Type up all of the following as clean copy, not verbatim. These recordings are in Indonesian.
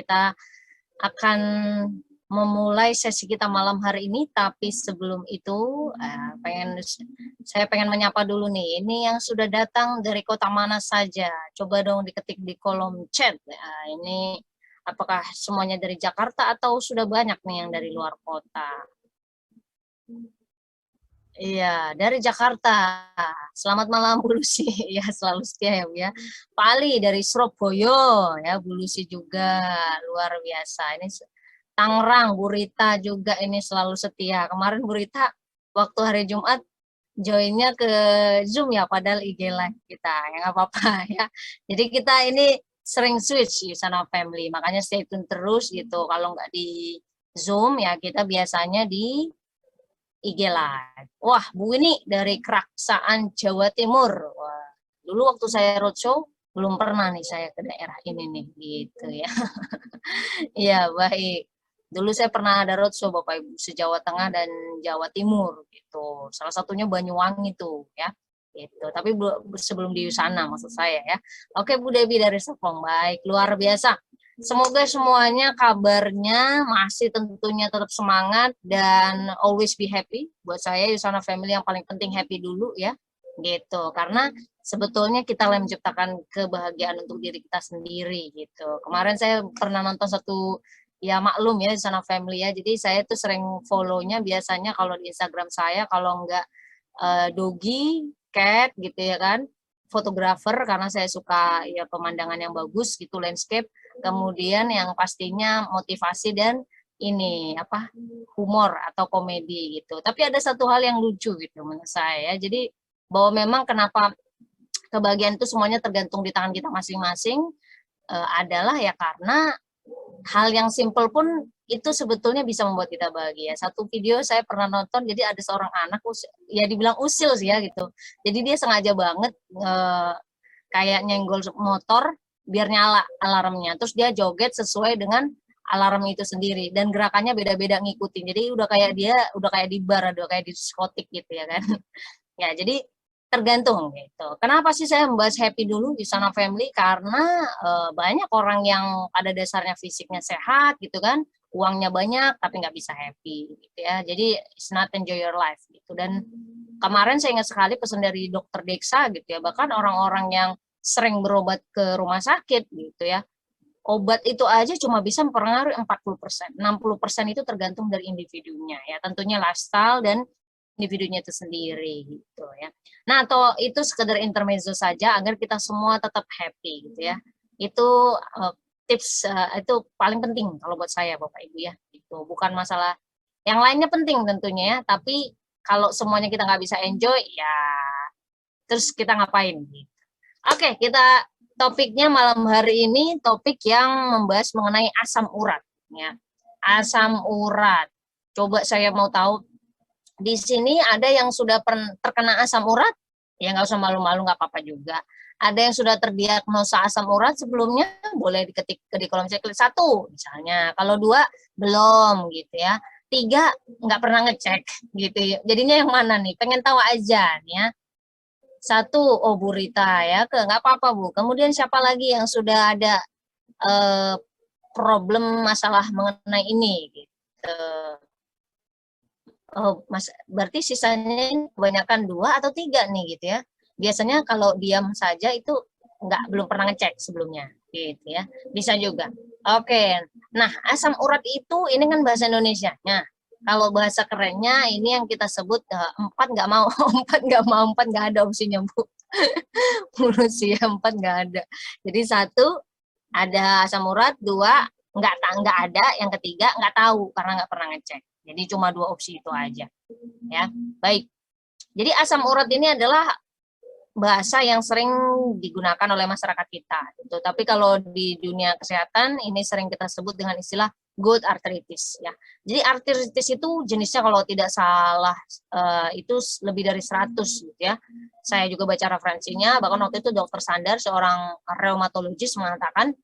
Kita akan memulai sesi kita malam hari ini, tapi sebelum itu saya pengen menyapa dulu nih. Ini yang sudah datang dari kota mana saja? Coba dong diketik di kolom chat. Nah, ini apakah semuanya dari Jakarta atau sudah banyak nih yang dari luar kota? Iya, dari Jakarta. Selamat malam Bu Lucy. Ya, selalu setia ya Bu ya. Pak Ali dari Surabaya ya, Bu Lucy juga luar biasa. Ini Tangerang, Bu Rita juga ini selalu setia. Kemarin Bu Rita waktu hari Jumat joinnya ke Zoom ya, padahal IG live kita. Ya nggak apa-apa ya. Jadi kita ini sering switch Yusana Family, makanya stay tune terus gitu. Kalau nggak di Zoom ya kita biasanya di IG Live. Wah, Bu ini dari Keraksaan Jawa Timur. Wah, dulu waktu saya roadshow belum pernah nih saya ke daerah ini nih, gitu ya. Iya, baik. Dulu saya pernah ada roadshow Bapak Ibu se-Jawa Tengah dan Jawa Timur gitu. Salah satunya Banyuwangi tuh ya. Gitu. Tapi sebelum di sana maksud saya ya. Oke Bu Devi dari Serpong, baik, luar biasa. Semoga semuanya kabarnya masih tentunya tetap semangat dan always be happy. Buat saya Yusana Family yang paling penting happy dulu ya, gitu. Karena sebetulnya kita yang menciptakan kebahagiaan untuk diri kita sendiri gitu. Kemarin saya pernah nonton satu, ya maklum ya Yusana Family ya. Jadi saya tuh sering follow-nya biasanya kalau di Instagram saya, kalau enggak Dogi, Cat gitu ya kan, fotografer karena saya suka ya pemandangan yang bagus gitu, landscape. Kemudian yang pastinya motivasi dan ini apa, humor atau komedi gitu. Tapi ada satu hal yang lucu gitu menurut saya. Jadi bahwa memang kenapa kebahagiaan itu semuanya tergantung di tangan kita masing-masing, adalah ya karena hal yang simple pun itu sebetulnya bisa membuat kita bahagia. Satu video saya pernah nonton, jadi ada seorang anak, ya dibilang usil sih ya gitu. Jadi dia sengaja banget kayak nyenggol motor biar nyala alarmnya. Terus dia joget sesuai dengan alarm itu sendiri dan gerakannya beda-beda ngikutin. Jadi udah kayak di bar, udah kayak di diskotik gitu ya kan. Ya, jadi tergantung gitu. Kenapa sih saya membahas happy dulu di Sana Family? Karena banyak orang yang pada dasarnya fisiknya sehat gitu kan, uangnya banyak tapi nggak bisa happy gitu ya. Jadi it's not enjoy your life gitu. Dan kemarin saya ingat sekali pesan dari Dokter Deksa gitu ya. Bahkan orang-orang yang sering berobat ke rumah sakit gitu ya, obat itu aja cuma bisa mempengaruhi 40%. 60% itu tergantung dari individunya ya. Tentunya lifestyle dan individunya itu sendiri gitu ya. Nah, atau itu sekedar intermezzo saja agar kita semua tetap happy gitu ya. Itu tips itu paling penting kalau buat saya Bapak Ibu ya. Itu bukan masalah yang lainnya penting tentunya ya, tapi kalau semuanya kita nggak bisa enjoy ya terus kita ngapain gitu. Oke, kita topiknya malam hari ini topik yang membahas mengenai asam urat ya. Asam urat. Coba saya mau tahu di sini ada yang sudah terkena asam urat? Ya nggak usah malu-malu, nggak apa-apa juga. Ada yang sudah terdiagnosa asam urat sebelumnya? Boleh diketik di kolom chat. 1 misalnya. Kalau 2 belum gitu ya. 3 nggak pernah ngecek gitu ya. Jadinya yang mana nih? Pengen tahu aja nih ya. 1, oh Bu Rita ya, nggak apa-apa Bu. Kemudian siapa lagi yang sudah ada problem masalah mengenai ini gitu. Oh, Mas, berarti sisanya kebanyakan 2 atau 3 nih gitu ya. Biasanya kalau diam saja itu belum pernah ngecek sebelumnya gitu ya. Bisa juga. Oke. Nah, asam urat itu ini kan bahasa Indonesia. Nah, kalau bahasa kerennya ini yang kita sebut 4 nggak mau, 4 nggak ada opsinya Bu. Menurut ya 4 nggak ada. Jadi 1 ada asam urat, 2 nggak ada, yang ketiga nggak tahu karena nggak pernah ngecek. Jadi cuma 2 opsi itu aja. Ya, baik. Jadi asam urat ini adalah bahasa yang sering digunakan oleh masyarakat kita. Gitu. Tapi kalau di dunia kesehatan ini sering kita sebut dengan istilah gout arthritis. Ya. Jadi arthritis itu jenisnya kalau tidak salah itu lebih dari 100 gitu ya. Saya juga baca referensinya. Bahkan waktu itu Dokter Sandar, seorang reumatologis, mengatakan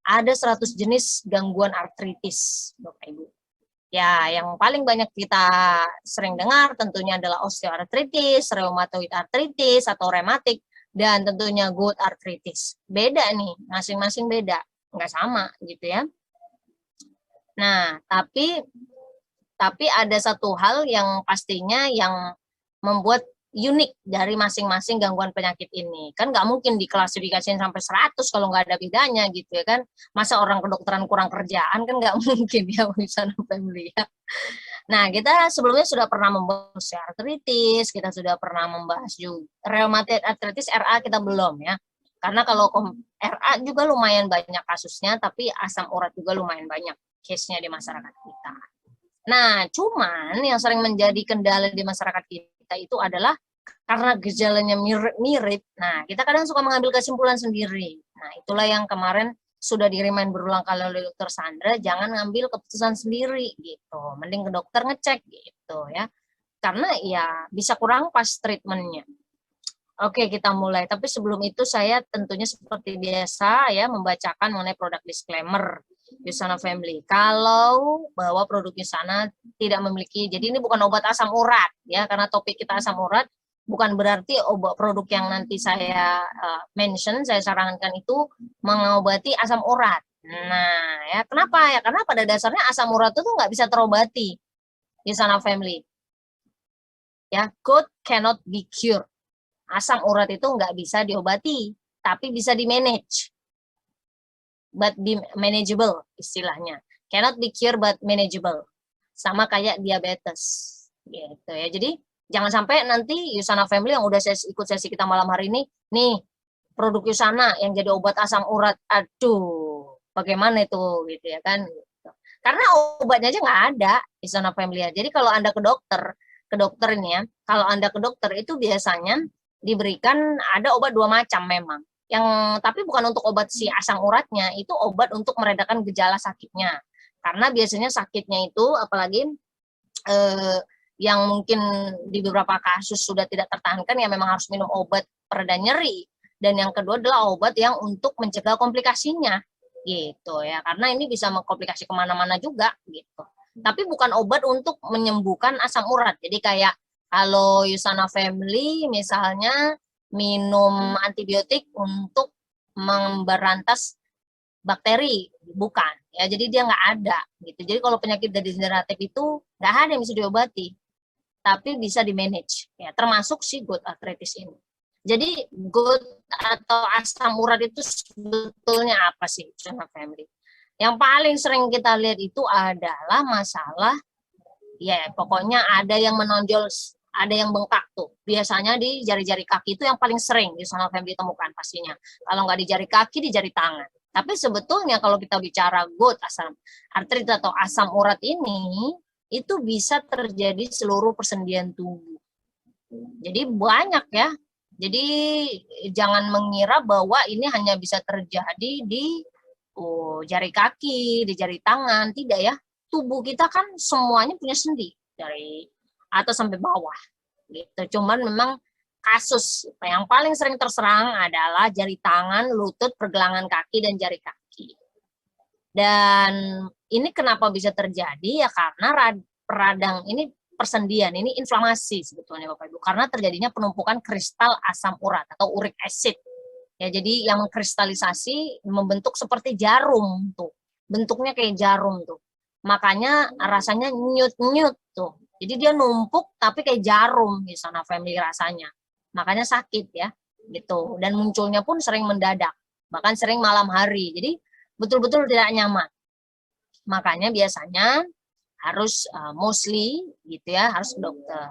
ada 100 jenis gangguan artritis, Bapak Ibu. Ya, yang paling banyak kita sering dengar tentunya adalah osteoartritis, rheumatoid arthritis atau rematik, dan tentunya gout arthritis. Beda nih, masing-masing beda, nggak sama gitu ya. Nah, tapi ada satu hal yang pastinya yang membuat unik dari masing-masing gangguan penyakit ini. Kan nggak mungkin diklasifikasiin sampai 100 kalau nggak ada bedanya gitu ya kan. Masa orang kedokteran kurang kerjaan kan nggak mungkin ya bisa family ya. Nah, kita sebelumnya sudah pernah membahas artritis, kita sudah pernah membahas juga rheumatoid arthritis RA kita belum ya. Karena kalau RA juga lumayan banyak kasusnya, tapi asam urat juga lumayan banyak case-nya di masyarakat kita. Nah, cuman yang sering menjadi kendala di masyarakat kita itu adalah karena gejalanya mirip-mirip. Nah, kita kadang suka mengambil kesimpulan sendiri. Nah, itulah yang kemarin sudah di-remind berulang kali oleh Dokter Sandra, jangan ngambil keputusan sendiri gitu. Mending ke dokter ngecek gitu ya. Karena ya bisa kurang pas treatmentnya. Oke, kita mulai. Tapi sebelum itu saya tentunya seperti biasa ya membacakan mengenai produk disclaimer Yusana Family. Kalau bahwa produk Yusana tidak memiliki, jadi ini bukan obat asam urat ya, karena topik kita asam urat, bukan berarti obat produk yang nanti saya mention, saya sarankan itu mengobati asam urat. Nah, ya kenapa ya? Karena pada dasarnya asam urat itu nggak bisa terobati, Yusana Family. Ya, gout cannot be cured. Asam urat itu nggak bisa diobati, tapi bisa di-manage. But be manageable istilahnya. Cannot be cured but manageable. Sama kayak diabetes. Gitu ya. Jadi jangan sampai nanti Yusana Family yang udah ikut sesi kita malam hari ini, nih produk Yusana yang jadi obat asam urat, aduh, bagaimana itu gitu ya kan? Karena obatnya aja nggak ada Yusana Family. Jadi kalau Anda ke dokter ini ya, kalau Anda ke dokter itu biasanya diberikan ada obat 2 macam memang. Yang tapi bukan untuk obat si asam uratnya, itu obat untuk meredakan gejala sakitnya. Karena biasanya sakitnya itu apalagi yang mungkin di beberapa kasus sudah tidak tertahankan ya memang harus minum obat pereda nyeri. Dan yang kedua adalah obat yang untuk mencegah komplikasinya gitu ya. Karena ini bisa mengkomplikasi kemana-mana juga gitu. Tapi bukan obat untuk menyembuhkan asam urat. Jadi kayak kalau Yusana Family misalnya minum antibiotik untuk memberantas bakteri, bukan ya. Jadi dia nggak ada gitu. Jadi kalau penyakit degeneratif itu nggak ada yang bisa diobati, tapi bisa di manage ya, termasuk si gout arthritis ini. Jadi gout atau asam urat itu sebetulnya apa sih, Yusana Family? Yang paling sering kita lihat itu adalah masalah ya pokoknya ada yang menonjol, ada yang bengkak tuh. Biasanya di jari-jari kaki itu yang paling sering di Yusana Family ditemukan pastinya. Kalau nggak di jari kaki, di jari tangan. Tapi sebetulnya kalau kita bicara gout, asam artritis atau asam urat ini, itu bisa terjadi seluruh persendian tubuh. Jadi banyak ya. Jadi jangan mengira bahwa ini hanya bisa terjadi di jari kaki, di jari tangan. Tidak ya. Tubuh kita kan semuanya punya sendi dari atas sampai bawah gitu. Cuman memang kasus yang paling sering terserang adalah jari tangan, lutut, pergelangan kaki dan jari kaki. Dan ini kenapa bisa terjadi ya karena radang ini persendian, ini inflamasi sebetulnya Bapak Ibu, karena terjadinya penumpukan kristal asam urat atau uric acid. Ya, jadi yang kristalisasi membentuk seperti jarum tuh. Bentuknya kayak jarum tuh. Makanya rasanya nyut-nyut tuh. Jadi dia numpuk tapi kayak jarum di Yusana Family rasanya. Makanya sakit ya, gitu. Dan munculnya pun sering mendadak, bahkan sering malam hari. Jadi betul-betul tidak nyaman. Makanya biasanya harus mostly gitu ya, harus ke dokter.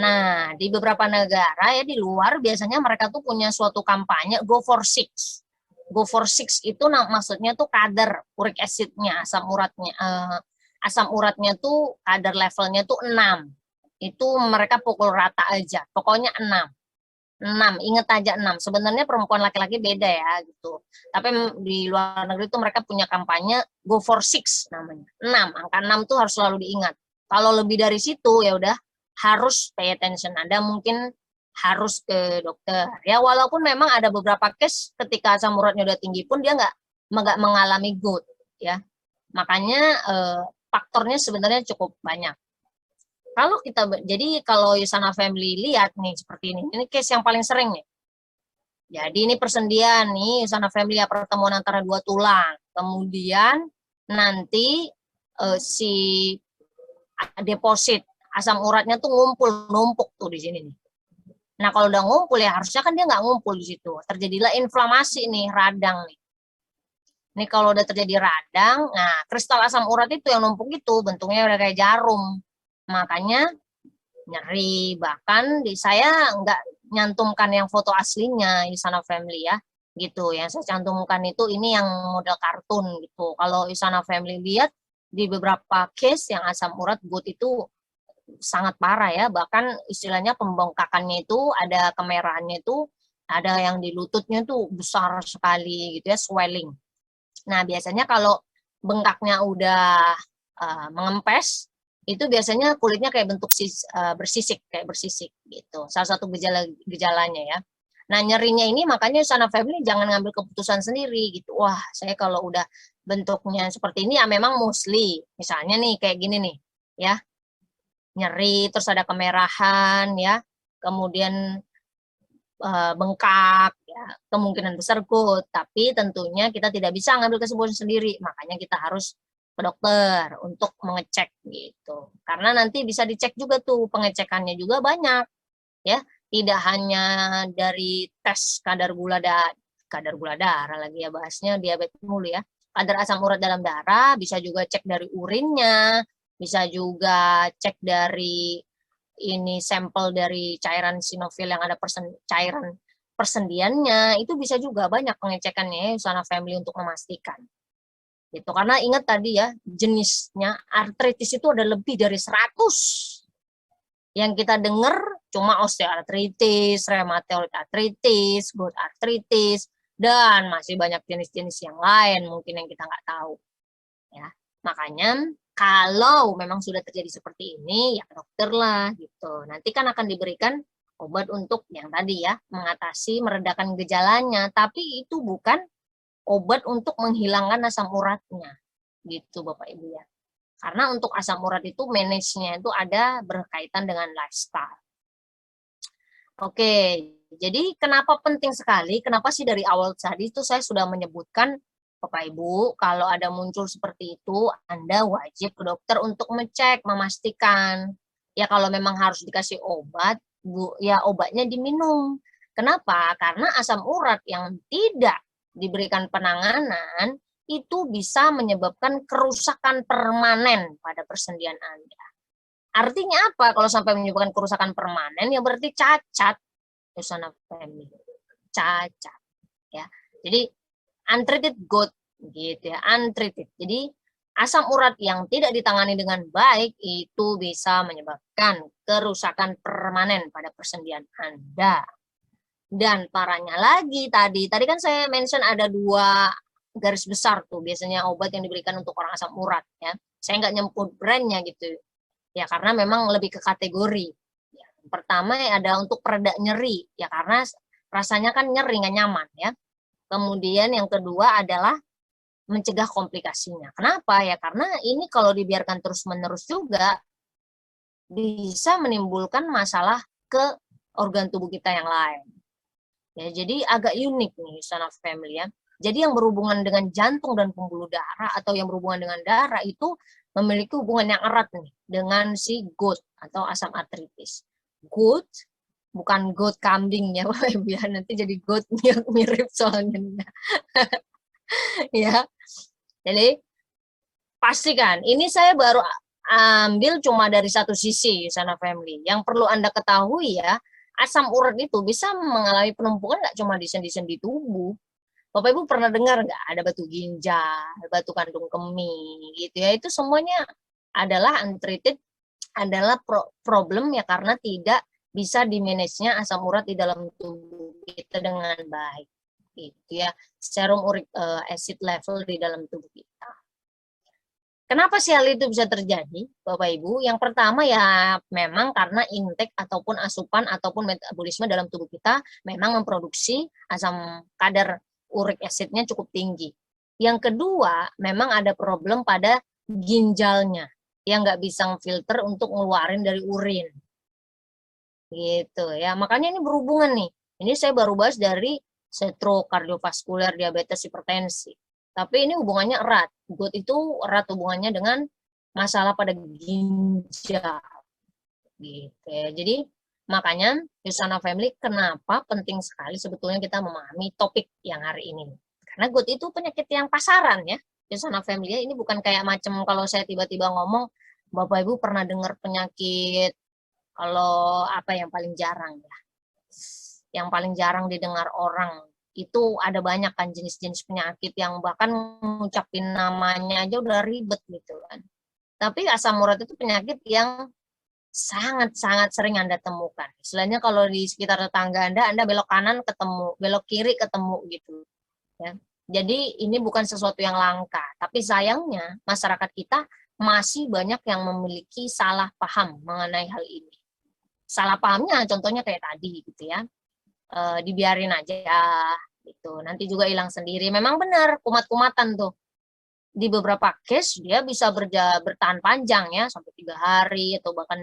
Nah, di beberapa negara ya di luar biasanya mereka tuh punya suatu kampanye Go for Six. Go for Six itu maksudnya tuh kadar uric acidnya, asam uratnya tuh kadar levelnya tuh 6. Itu mereka pukul rata aja. Pokoknya 6. 6, inget aja 6. Sebenarnya perempuan laki-laki beda ya gitu. Tapi di luar negeri tuh mereka punya kampanye Go for Six namanya. 6, angka 6 tuh harus selalu diingat. Kalau lebih dari situ ya udah harus pay attention. Anda mungkin harus ke dokter. Ya walaupun memang ada beberapa case ketika asam uratnya udah tinggi pun dia nggak mengalami gout ya. Makanya faktornya sebenarnya cukup banyak. Kalau kita jadi kalau Yusana Family lihat nih seperti ini case yang paling sering nih. Jadi ini persendian nih Yusana Family ya, pertemuan antara dua tulang. Kemudian nanti si deposit asam uratnya tuh numpuk tuh di sini nih. Nah, kalau udah ngumpul ya harusnya kan dia nggak ngumpul di situ. Terjadilah inflamasi nih, radang nih. Nih kalau udah terjadi radang, nah kristal asam urat itu yang numpuk itu bentuknya udah kayak jarum. Makanya nyeri. Bahkan di saya nggak nyantumkan yang foto aslinya Isana Family ya. Gitu. Yang saya cantumkan itu ini yang model kartun gitu. Kalau Isana Family lihat di beberapa case yang asam urat gut itu sangat parah ya, bahkan istilahnya pembengkakannya itu ada kemerahannya itu ada yang di lututnya tuh besar sekali gitu ya, swelling. Nah biasanya kalau bengkaknya udah mengempes itu biasanya kulitnya kayak bentuk bersisik kayak bersisik gitu, salah satu gejalanya ya. Nah nyerinya ini makanya Sana Family jangan ngambil keputusan sendiri gitu, wah saya kalau udah bentuknya seperti ini ya memang mostly misalnya nih kayak gini nih ya, nyeri, terus ada kemerahan ya, kemudian bengkak, ya, kemungkinan besar gut, tapi tentunya kita tidak bisa ngambil kesimpulan sendiri, makanya kita harus ke dokter untuk mengecek gitu. Karena nanti bisa dicek juga tuh, pengecekannya juga banyak ya, tidak hanya dari tes kadar gula darah lagi ya bahasnya diabetes mulu ya. Kadar asam urat dalam darah bisa juga cek dari urinnya, bisa juga cek dari ini sampel dari cairan sinofil yang ada cairan persendiannya, itu bisa juga banyak pengecekannya ya Sana Family untuk memastikan. Gitu. Karena ingat tadi ya, jenisnya artritis itu ada lebih dari 100. Yang kita dengar cuma osteoartritis, rheumatoid arthritis, gout arthritis, dan masih banyak jenis-jenis yang lain mungkin yang kita nggak tahu. Ya, makanya kalau memang sudah terjadi seperti ini, ya ke dokter lah gitu. Nanti kan akan diberikan obat untuk yang tadi ya, mengatasi, meredakan gejalanya. Tapi itu bukan obat untuk menghilangkan asam uratnya. Gitu Bapak Ibu ya. Karena untuk asam urat itu manage-nya itu ada berkaitan dengan lifestyle. Oke, jadi kenapa penting sekali? Kenapa sih dari awal tadi itu saya sudah menyebutkan Bapak Ibu, kalau ada muncul seperti itu, Anda wajib ke dokter untuk mengecek, memastikan. Ya kalau memang harus dikasih obat, Bu, ya obatnya diminum. Kenapa? Karena asam urat yang tidak diberikan penanganan itu bisa menyebabkan kerusakan permanen pada persendian Anda. Artinya apa? Kalau sampai menyebabkan kerusakan permanen, ya berarti cacat. Sana Family. Cacat. Ya. Jadi untreated gout gitu ya, untreated. Jadi asam urat yang tidak ditangani dengan baik itu bisa menyebabkan kerusakan permanen pada persendian Anda. Dan parahnya lagi tadi kan saya mention ada 2 garis besar tuh biasanya obat yang diberikan untuk orang asam urat ya. Saya nggak nyebut brandnya gitu ya, karena memang lebih ke kategori. Ya, pertama ada untuk pereda nyeri ya, karena rasanya kan nyeri nggak nyaman ya. Kemudian yang kedua adalah mencegah komplikasinya. Kenapa? Ya karena ini kalau dibiarkan terus-menerus juga bisa menimbulkan masalah ke organ tubuh kita yang lain. Ya, jadi agak unik nih Sana Family ya. Jadi yang berhubungan dengan jantung dan pembuluh darah atau yang berhubungan dengan darah itu memiliki hubungan yang erat nih dengan si gout atau asam artritis. Gout bukan goat kambing ya, biar nanti jadi goat mirip soalnya. Ya, jadi pastikan ini saya baru ambil cuma dari satu sisi Sana Family. Yang perlu Anda ketahui ya, asam urat itu bisa mengalami penumpukan nggak cuma di sendi-sendi tubuh. Bapak Ibu pernah dengar nggak ada batu ginjal, batu kandung kemih gitu ya, itu semuanya adalah untreated, adalah problem ya karena tidak bisa dimanage-nya asam urat di dalam tubuh kita dengan baik gitu ya, serum uric acid level di dalam tubuh kita. Kenapa sih hal itu bisa terjadi, Bapak Ibu? Yang pertama ya memang karena intake ataupun asupan ataupun metabolisme dalam tubuh kita memang memproduksi asam kadar uric acid-nya cukup tinggi. Yang kedua, memang ada problem pada ginjalnya yang nggak bisa filter untuk ngeluarin dari urin. Gitu ya. Makanya ini berhubungan nih. Ini saya baru bahas dari stroke, kardiovaskuler, diabetes, hipertensi. Tapi ini hubungannya erat. Gout itu erat hubungannya dengan masalah pada ginjal gitu ya. Jadi makanya Yusana Family kenapa penting sekali sebetulnya kita memahami topik yang hari ini. Karena GOUT itu penyakit yang pasaran ya. Yusana Family ini bukan kayak macam kalau saya tiba-tiba ngomong Bapak Ibu pernah dengar penyakit kalau apa yang paling jarang ya. Yang paling jarang didengar orang itu ada banyak kan jenis-jenis penyakit yang bahkan ngucapin namanya aja udah ribet gitu kan. Tapi asam urat itu penyakit yang sangat-sangat sering Anda temukan. Istilahnya kalau di sekitar tetangga Anda belok kanan ketemu, belok kiri ketemu gitu. Ya. Jadi ini bukan sesuatu yang langka, tapi sayangnya masyarakat kita masih banyak yang memiliki salah paham mengenai hal ini. Salah pahamnya contohnya kayak tadi gitu ya, dibiarin aja gitu, nanti juga hilang sendiri. Memang benar kumat-kumatan tuh. Di beberapa case dia bisa bertahan panjang ya, sampai 3 hari atau bahkan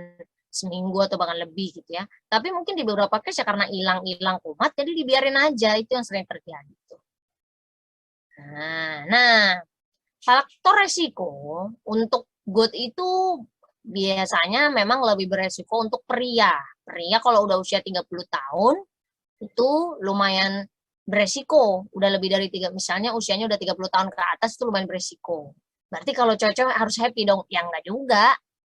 seminggu atau bahkan lebih gitu ya. Tapi mungkin di beberapa case ya karena hilang kumat, jadi dibiarin aja, itu yang sering terjadi. Nah, faktor resiko untuk GOUT itu biasanya memang lebih beresiko untuk pria. Pria kalau udah usia 30 tahun, itu lumayan beresiko, udah lebih dari misalnya usianya udah 30 tahun ke atas itu lumayan beresiko. Berarti kalau cewek-cewek harus happy dong, yang enggak juga.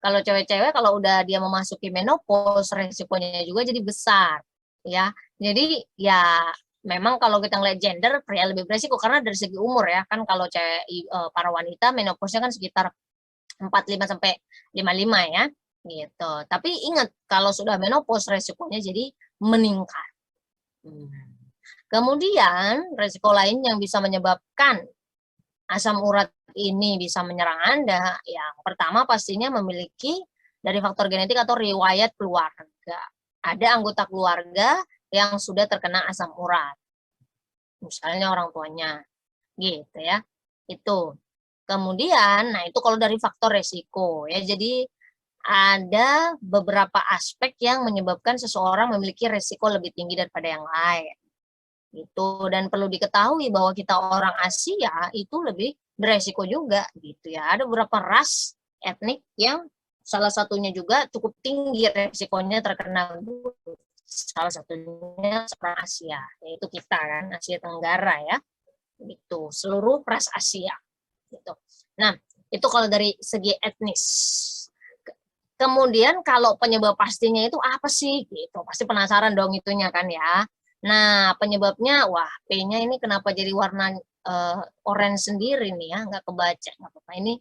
Kalau cewek-cewek kalau udah dia memasuki menopause resikonya juga jadi besar, ya. Jadi ya memang kalau kita ngeliat gender pria lebih beresiko karena dari segi umur ya, kan kalau cewek para wanita menopause-nya kan sekitar 45 sampai 55 ya, gitu. Tapi ingat kalau sudah menopause resikonya jadi meningkat. Kemudian resiko lain yang bisa menyebabkan asam urat ini bisa menyerang Anda, yang pertama pastinya memiliki dari faktor genetik atau riwayat keluarga. Ada anggota keluarga yang sudah terkena asam urat. Misalnya orang tuanya, gitu ya. Itu. Kemudian, nah itu kalau dari faktor resiko ya. Jadi ada beberapa aspek yang menyebabkan seseorang memiliki resiko lebih tinggi daripada yang lain. Itu, dan perlu diketahui bahwa kita orang Asia itu lebih beresiko juga gitu ya. Ada beberapa ras etnik yang salah satunya juga cukup tinggi resikonya terkena salah satunya orang Asia, yaitu kita kan Asia Tenggara ya. Itu seluruh ras Asia gitu. Nah, itu kalau dari segi etnis. Kemudian kalau penyebab pastinya itu apa sih gitu, pasti penasaran dong itunya kan ya. Nah, penyebabnya, wah P-nya ini kenapa jadi warna orange sendiri nih ya, nggak kebaca, nggak apa-apa. Ini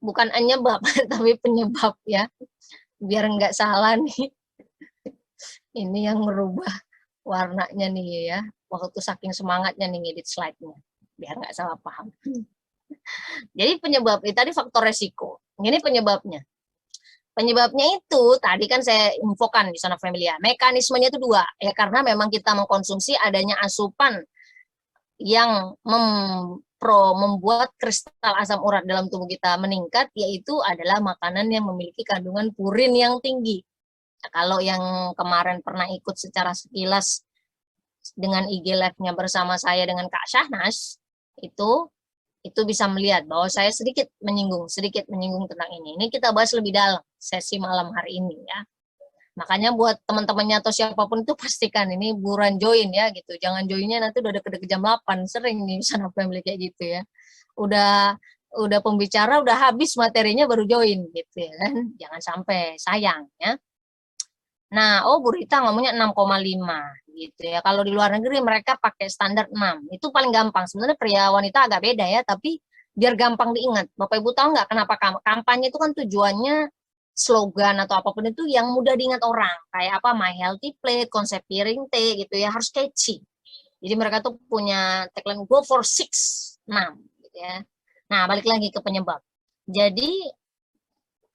bukan penyebab, tapi penyebab ya, biar nggak salah nih. Ini yang merubah warnanya nih ya, waktu saking semangatnya nih ngedit slide-nya, biar nggak salah paham. Jadi penyebab, tadi faktor resiko, ini penyebabnya. Penyebabnya itu tadi kan saya infokan di sana familia. Mekanismenya itu dua ya, karena memang kita mengkonsumsi adanya asupan yang membuat kristal asam urat dalam tubuh kita meningkat, yaitu adalah makanan yang memiliki kandungan purin yang tinggi. Nah, kalau yang kemarin pernah ikut secara sekilas dengan IG Live-nya bersama saya dengan Kak Syahnas, itu bisa melihat bahwa saya sedikit menyinggung tentang ini. Ini kita bahas lebih dalam sesi malam hari ini ya. Makanya buat teman-temannya atau siapapun itu pastikan ini buruan join ya gitu. Jangan joinnya nanti udah deket-deket jam 8. Sering nih sana family kayak gitu ya. Udah pembicara udah habis materinya baru join gitu ya kan. Jangan sampai, sayang ya. Nah, Bu Rita ngomongnya 6,5 gitu ya. Kalau di luar negeri mereka pakai standar 6. Itu paling gampang. Sebenarnya pria wanita agak beda ya, tapi biar gampang diingat. Bapak Ibu tahu nggak kenapa kampanye itu kan tujuannya slogan atau apapun itu yang mudah diingat orang. Kayak apa, My Healthy Plate, konsep piring teh gitu ya, harus catchy. Jadi mereka tuh punya tagline go for 6 gitu ya. Nah, balik lagi ke penyebab. Jadi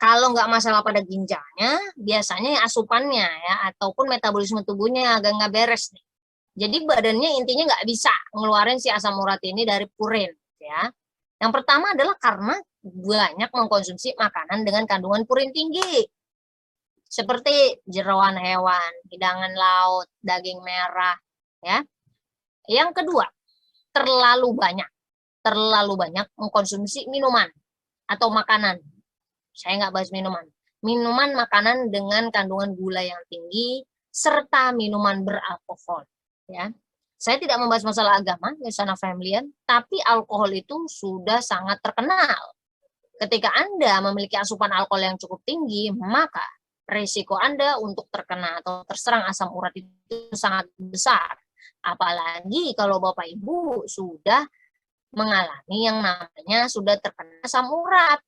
kalau nggak masalah pada ginjalnya, biasanya ya asupannya ya, ataupun metabolisme tubuhnya agak nggak beres nih. Jadi badannya intinya nggak bisa ngeluarin si asam urat ini dari purin, ya. Yang pertama adalah karena banyak mengkonsumsi makanan dengan kandungan purin tinggi, seperti jeroan hewan, hidangan laut, daging merah, ya. Yang kedua, terlalu banyak mengkonsumsi minuman atau makanan Saya nggak bahas minuman. Minuman makanan dengan kandungan gula yang tinggi serta minuman beralkohol. Ya, saya tidak membahas masalah agama, ya sana familiar, tapi alkohol itu sudah sangat terkenal. Ketika Anda memiliki asupan alkohol yang cukup tinggi, maka risiko Anda untuk terkena atau terserang asam urat itu sangat besar. Apalagi kalau Bapak Ibu sudah mengalami yang namanya sudah terkena asam urat.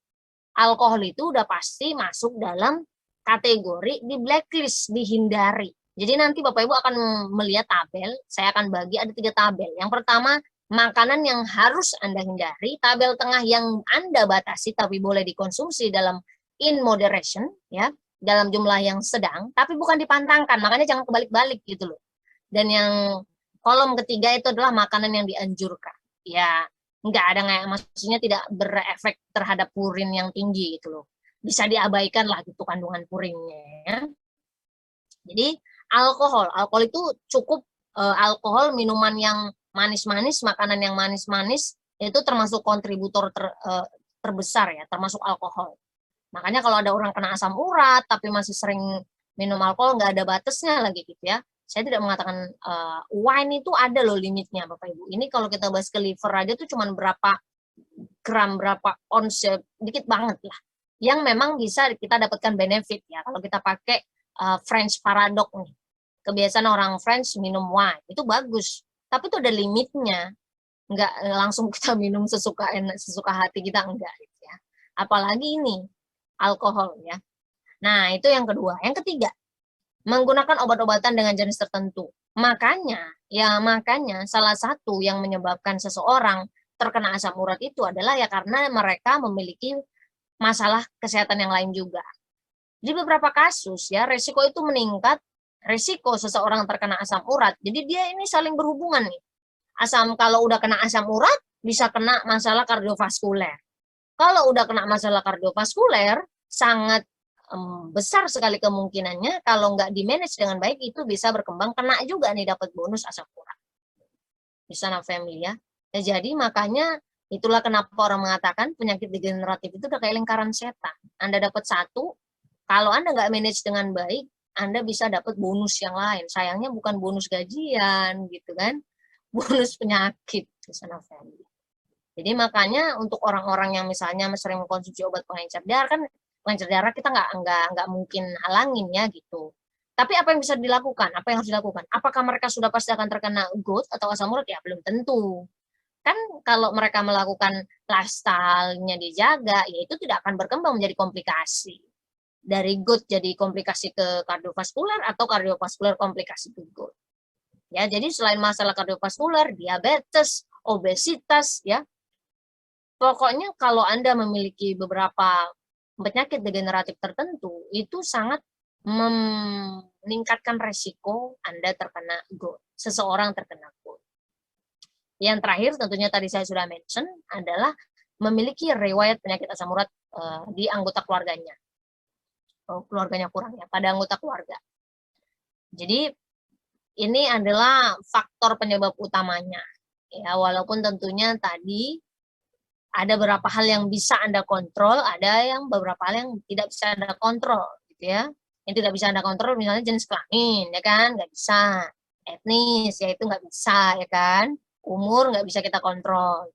Alkohol itu udah pasti masuk dalam kategori di blacklist, dihindari. Jadi nanti Bapak Ibu akan melihat tabel, saya akan bagi ada 3 tabel. Yang pertama, makanan yang harus Anda hindari, tabel tengah yang Anda batasi tapi boleh dikonsumsi dalam in moderation, ya, dalam jumlah yang sedang, tapi bukan dipantangkan, makanya jangan kebalik-balik gitu loh. Dan yang kolom ketiga itu adalah makanan yang dianjurkan. Ya, nggak ada nggak, maksudnya tidak berefek terhadap purin yang tinggi gitu loh. Bisa diabaikan lah gitu kandungan purinnya. Ya. Jadi alkohol itu cukup alkohol, minuman yang manis-manis, makanan yang manis-manis itu termasuk kontributor terbesar ya, termasuk alkohol. Makanya kalau ada orang kena asam urat tapi masih sering minum alkohol nggak ada batasnya lagi gitu ya. Saya tidak mengatakan wine itu ada loh limitnya Bapak Ibu. Ini kalau kita bahas ke liver aja tuh cuman berapa gram, berapa ons, dikit banget lah. Yang memang bisa kita dapatkan benefit ya kalau kita pakai French paradox nih. Kebiasaan orang French minum wine itu bagus, tapi itu ada limitnya. Nggak langsung kita minum sesuka enak, sesuka hati kita enggak gitu ya. Apalagi ini alkohol ya. Nah, itu yang kedua. Yang ketiga, menggunakan obat-obatan dengan jenis tertentu. Makanya salah satu yang menyebabkan seseorang terkena asam urat itu adalah ya karena mereka memiliki masalah kesehatan yang lain juga. Di beberapa kasus ya, resiko itu meningkat, resiko seseorang terkena asam urat. Jadi dia ini saling berhubungan nih. Kalau udah kena asam urat, bisa kena masalah kardiovaskuler. Kalau udah kena masalah kardiovaskuler, sangat besar sekali kemungkinannya kalau nggak di-manage dengan baik itu bisa berkembang kena juga nih dapat bonus asam urat. Di sana family ya. Jadi makanya itulah kenapa orang mengatakan penyakit degeneratif itu udah kayak lingkaran setan. Anda dapat satu, kalau Anda nggak manage dengan baik, Anda bisa dapat bonus yang lain. Sayangnya bukan bonus gajian gitu kan, bonus penyakit di sana family. Jadi makanya untuk orang-orang yang misalnya sering mengkonsumsi obat pengencer darah kan, pengencer darah kita nggak mungkin halangin ya gitu. Tapi apa yang bisa dilakukan? Apa yang harus dilakukan? Apakah mereka sudah pasti akan terkena GOUT atau asam urat? Ya belum tentu. Kan kalau mereka melakukan lifestyle-nya dijaga, ya itu tidak akan berkembang menjadi komplikasi. Dari GOUT jadi komplikasi ke kardiovaskuler atau kardiovaskuler komplikasi ke GOUT. Ya, jadi selain masalah kardiovaskuler, diabetes, obesitas, ya, pokoknya kalau Anda memiliki beberapa penyakit degeneratif tertentu, itu sangat meningkatkan resiko Anda terkena GOUT, seseorang terkena GOUT. Yang terakhir tentunya tadi saya sudah mention adalah memiliki riwayat penyakit asam urat di anggota keluarganya. Keluarganya kurang ya, pada anggota keluarga. Jadi ini adalah faktor penyebab utamanya. Ya, walaupun tentunya tadi ada beberapa hal yang bisa Anda kontrol, ada yang beberapa hal yang tidak bisa Anda kontrol, gitu ya. Yang tidak bisa Anda kontrol misalnya jenis kelamin, ya kan, nggak bisa. Etnis, ya itu nggak bisa, ya kan. Umur nggak bisa kita kontrol.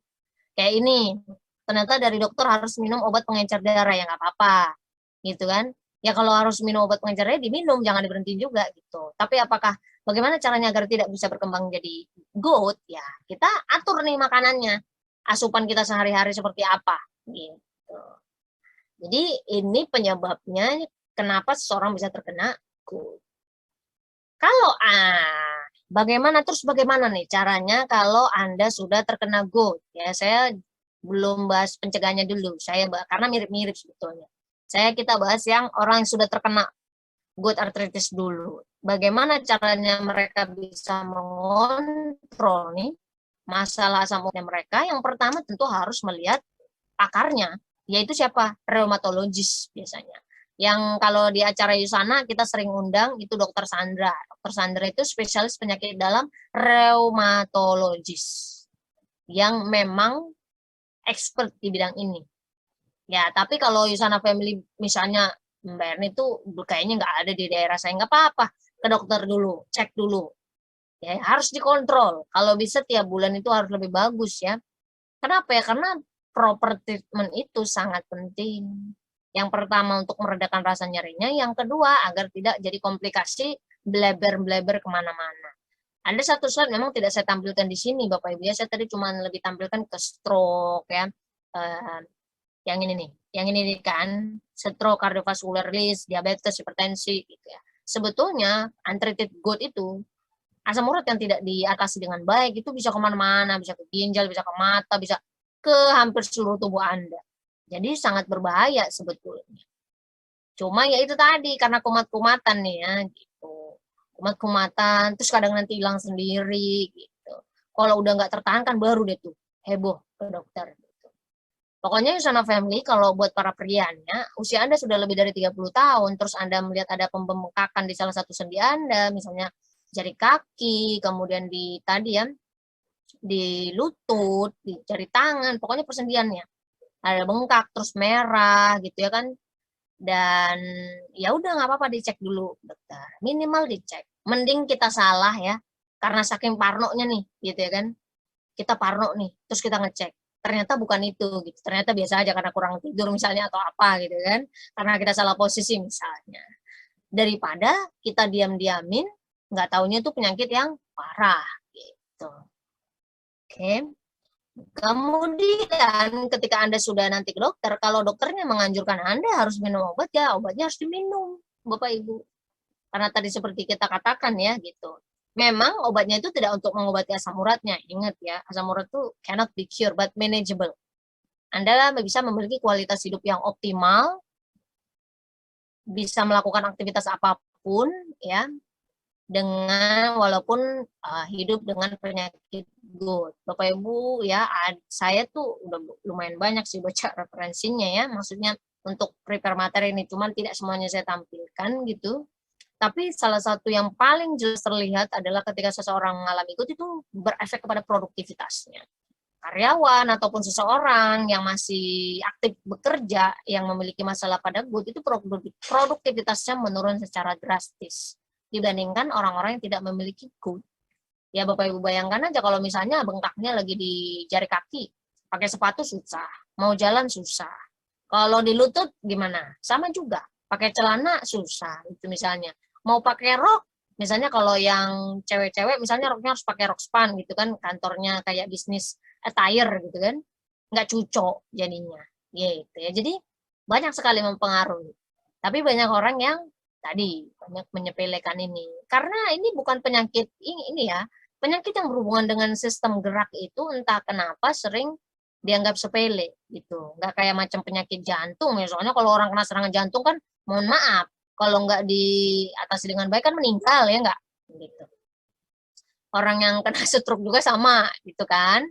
Kayak ini, ternyata dari dokter harus minum obat pengencer darah, ya nggak apa-apa, gitu kan. Ya kalau harus minum obat pengencer darah, diminum, jangan diberhenti juga, gitu. Tapi apakah, bagaimana caranya agar tidak bisa berkembang jadi GOUT, ya kita atur nih makanannya. Asupan kita sehari-hari seperti apa gitu. Jadi ini penyebabnya kenapa seseorang bisa terkena GOUT. Kalau bagaimana nih caranya kalau Anda sudah terkena GOUT? Ya, saya belum bahas pencegahannya dulu. Karena mirip-mirip sebetulnya. Kita bahas yang orang yang sudah terkena GOUT arthritis dulu. Bagaimana caranya mereka bisa mengontrol nih masalah asam uratnya mereka? Yang pertama tentu harus melihat pakarnya, yaitu siapa? Reumatologis biasanya. Yang kalau di acara Yusana kita sering undang itu Dokter Sandra. Dokter Sandra itu spesialis penyakit dalam reumatologis yang memang expert di bidang ini. Ya, tapi kalau Yusana Family misalnya Mbak Erni itu kayaknya nggak ada di daerah saya, nggak apa-apa. Ke dokter dulu, cek dulu. Ya, harus dikontrol. Kalau bisa tiap bulan itu harus lebih bagus ya. Kenapa ya? Karena proper treatment itu sangat penting. Yang pertama untuk meredakan rasa nyerinya, yang kedua agar tidak jadi komplikasi bleber-bleber kemana-mana. Ada satu slide memang tidak saya tampilkan di sini Bapak Ibu ya, saya tadi cuma lebih tampilkan ke stroke ya, eh, yang ini nih, yang ini kan, stroke, cardiovascular risk, diabetes, hipertensi gitu ya. Sebetulnya untreated GOUT itu asam urat yang tidak diatasi dengan baik itu bisa kemana-mana, bisa ke ginjal, bisa ke mata, bisa ke hampir seluruh tubuh Anda. Jadi sangat berbahaya sebetulnya. Cuma ya itu tadi karena kumat-kumatan nih ya gitu. Kumat-kumatan terus kadang nanti hilang sendiri gitu. Kalau udah nggak tertahan kan baru deh tuh heboh ke dokter. Gitu. Pokoknya Yusana Family kalau buat para prianya, usia Anda sudah lebih dari 30 tahun, terus Anda melihat ada pembengkakan di salah satu sendi Anda, misalnya jari kaki, kemudian di tadi ya, di lutut, di jari tangan, pokoknya persendiannya. Ada bengkak terus merah gitu ya kan. Dan ya udah nggak apa-apa dicek dulu dokter. Minimal dicek. Mending kita salah ya. Karena saking parnonya nih gitu ya kan. Kita parno nih, terus kita ngecek. Ternyata bukan itu gitu. Ternyata biasa aja karena kurang tidur misalnya atau apa gitu kan. Karena kita salah posisi misalnya. Daripada kita diam-diamin nggak taunya itu penyakit yang parah gitu. Oke. Kemudian ketika Anda sudah nanti ke dokter, kalau dokternya menganjurkan Anda harus minum obat, ya obatnya harus diminum, Bapak Ibu. Karena tadi seperti kita katakan ya gitu. Memang obatnya itu tidak untuk mengobati asam uratnya. Ingat ya, asam urat itu cannot be cured but manageable. Anda bisa memiliki kualitas hidup yang optimal, bisa melakukan aktivitas apapun ya, dengan walaupun hidup dengan penyakit GOUT. Bapak Ibu ya, saya tuh udah lumayan banyak sih baca referensinya ya, maksudnya untuk prepare materi ini, cuman tidak semuanya saya tampilkan gitu. Tapi salah satu yang paling jelas terlihat adalah ketika seseorang mengalami GOUT itu berefek kepada produktivitasnya. Karyawan ataupun seseorang yang masih aktif bekerja yang memiliki masalah pada GOUT itu produktivitasnya menurun secara drastis dibandingkan orang-orang yang tidak memiliki GOUT. Ya Bapak Ibu bayangkan aja kalau misalnya bengkaknya lagi di jari kaki, pakai sepatu susah, mau jalan susah. Kalau di lutut gimana? Sama juga, pakai celana susah itu misalnya. Mau pakai rok, misalnya kalau yang cewek-cewek misalnya roknya harus pakai rok span gitu kan, kantornya kayak bisnis attire gitu kan, nggak cocok jadinya. Gitu ya. Jadi banyak sekali mempengaruhi. Tapi banyak orang yang tadi banyak menyepelekan ini. Karena ini bukan penyakit ini ya, penyakit yang berhubungan dengan sistem gerak itu entah kenapa sering dianggap sepele gitu. Nggak kayak macam penyakit jantung ya. Soalnya kalau orang kena serangan jantung kan, mohon maaf, kalau nggak diatasi dengan baik kan meninggal ya nggak? Gitu. Orang yang kena stroke juga sama gitu kan.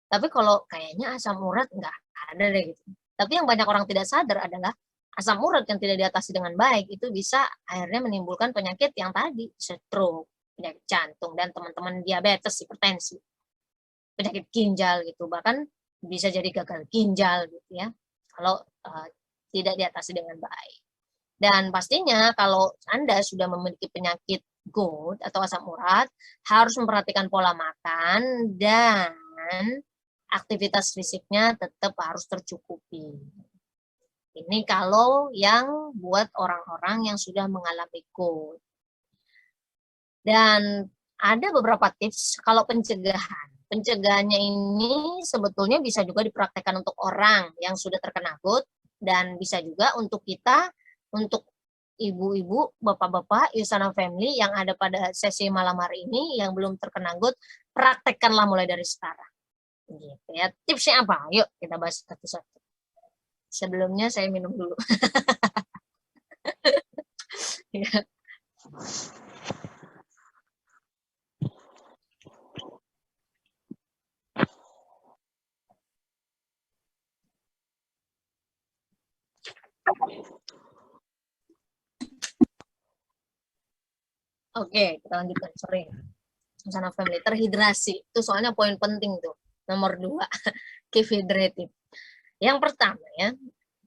Tapi kalau kayaknya asam urat nggak ada deh gitu. Tapi yang banyak orang tidak sadar adalah asam urat yang tidak diatasi dengan baik itu bisa akhirnya menimbulkan penyakit yang tadi, stroke, penyakit jantung, dan teman-teman diabetes, hipertensi, penyakit ginjal gitu. Bahkan bisa jadi gagal ginjal gitu ya, kalau tidak diatasi dengan baik. Dan pastinya kalau Anda sudah memiliki penyakit GOUT atau asam urat, harus memperhatikan pola makan dan aktivitas fisiknya tetap harus tercukupi. Ini kalau yang buat orang-orang yang sudah mengalami GOUT. Dan ada beberapa tips kalau pencegahan. Pencegahannya ini sebetulnya bisa juga dipraktekkan untuk orang yang sudah terkena GOUT dan bisa juga untuk kita, untuk ibu-ibu, bapak-bapak, Yusana Family yang ada pada sesi malam hari ini yang belum terkena GOUT, praktekkanlah mulai dari sekarang. Gitu ya. Tipsnya apa? Yuk kita bahas satu-satu. Sebelumnya saya minum dulu. Ya. Oke, kita lanjutkan. Sorry. Sana Family, terhidrasi. Itu soalnya poin penting tuh. Nomor 2, keep hydrated. Yang pertama ya,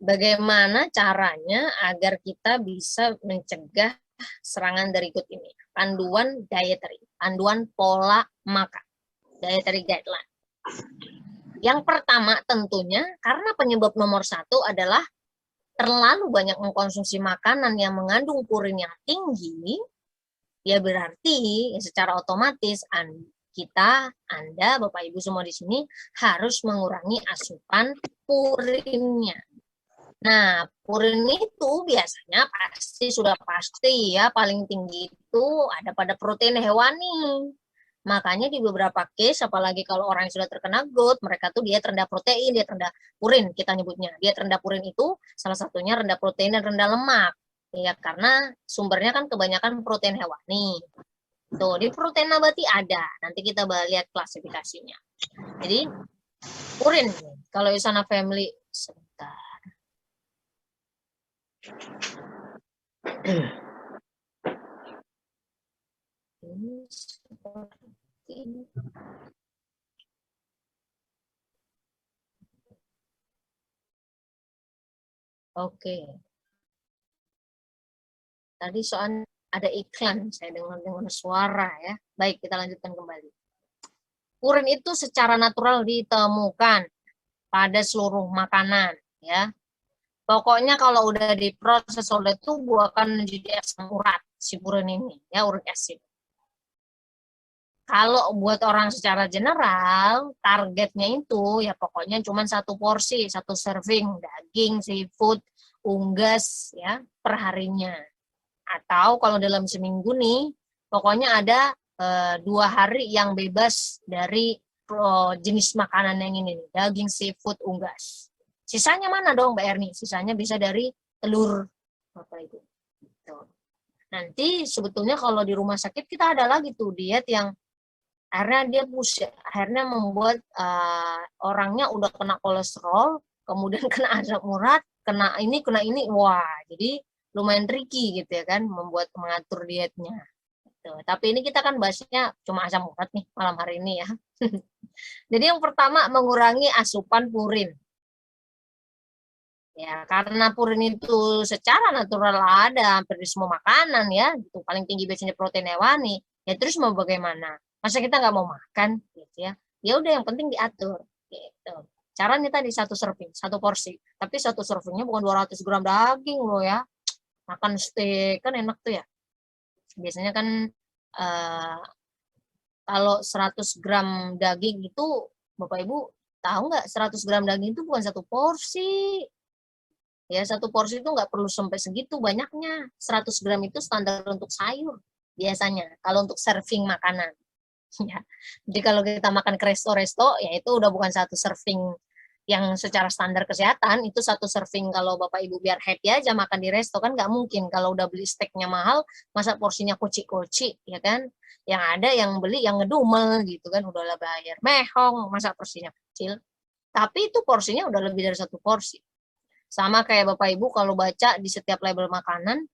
Bagaimana caranya agar kita bisa mencegah serangan dari gut ini? Panduan dietary, panduan pola makan, dietary guideline. Yang pertama tentunya karena penyebab nomor 1 adalah terlalu banyak mengkonsumsi makanan yang mengandung purin yang tinggi, ya berarti secara otomatis Anda, Bapak Ibu semua di sini harus mengurangi asupan purinnya. Nah, purin itu biasanya sudah pasti ya paling tinggi itu ada pada protein hewani. Makanya di beberapa case, apalagi kalau orang yang sudah terkena GOUT, mereka tuh dia rendah protein, dia rendah purin kita nyebutnya. Dia rendah purin itu salah satunya rendah protein dan rendah lemak. Ya karena sumbernya kan kebanyakan protein hewani. Tuh, di protein nabati ada. Nanti kita lihat klasifikasinya. Jadi purin kalau Isana Family sebentar. Ini seperti ini. Oke. Tadi soal ada iklan, saya dengar suara ya. Baik, kita lanjutkan kembali. Purin itu secara natural ditemukan pada seluruh makanan ya. Pokoknya kalau udah diproses oleh tubuh akan menjadi asam urat si purin ini ya, uric acid. Kalau buat orang secara general, targetnya itu ya pokoknya cuma 1 porsi, 1 serving daging, seafood, unggas ya per harinya. Atau kalau dalam seminggu nih, pokoknya ada 2 hari yang bebas dari jenis makanan yang ini nih, daging, seafood, unggas. Sisanya mana dong Mbak Erni? Sisanya bisa dari telur apa itu. Nanti sebetulnya kalau di rumah sakit kita ada lagi tuh diet yang akhirnya akhirnya membuat orangnya udah kena kolesterol, kemudian kena asam urat, kena ini, wah jadi lumayan tricky gitu ya kan, mengatur dietnya. Gitu. Tapi ini kita kan bahasnya cuma asam urat nih malam hari ini ya. Jadi yang pertama mengurangi asupan purin. Ya, karena purin itu secara natural ada hampir di semua makanan ya, gitu. Paling tinggi biasanya protein hewani. Ya terus mau bagaimana? Masa kita nggak mau makan gitu ya? Ya udah yang penting diatur gitu. Caranya tadi 1 serving, 1 porsi. Tapi 1 servingnya bukan 200 gram daging loh ya. Makan steak kan enak tuh ya. Biasanya kan kalau 100 gram daging itu Bapak Ibu tahu nggak 100 gram daging itu bukan 1 porsi. Ya, 1 porsi itu nggak perlu sampai segitu banyaknya. 100 gram itu standar untuk sayur biasanya, kalau untuk serving makanan. Ya. Jadi kalau kita makan ke resto-resto, ya itu udah bukan 1 serving yang secara standar kesehatan, itu 1 serving kalau Bapak Ibu biar happy aja makan di resto, kan nggak mungkin. Kalau udah beli steaknya mahal, masa porsinya koci-koci, ya kan? Yang ada yang beli yang ngedumel gitu kan, udahlah bayar mehong, masa porsinya kecil. Tapi itu porsinya udah lebih dari 1 porsi. Sama kayak Bapak Ibu kalau baca di setiap label makanan,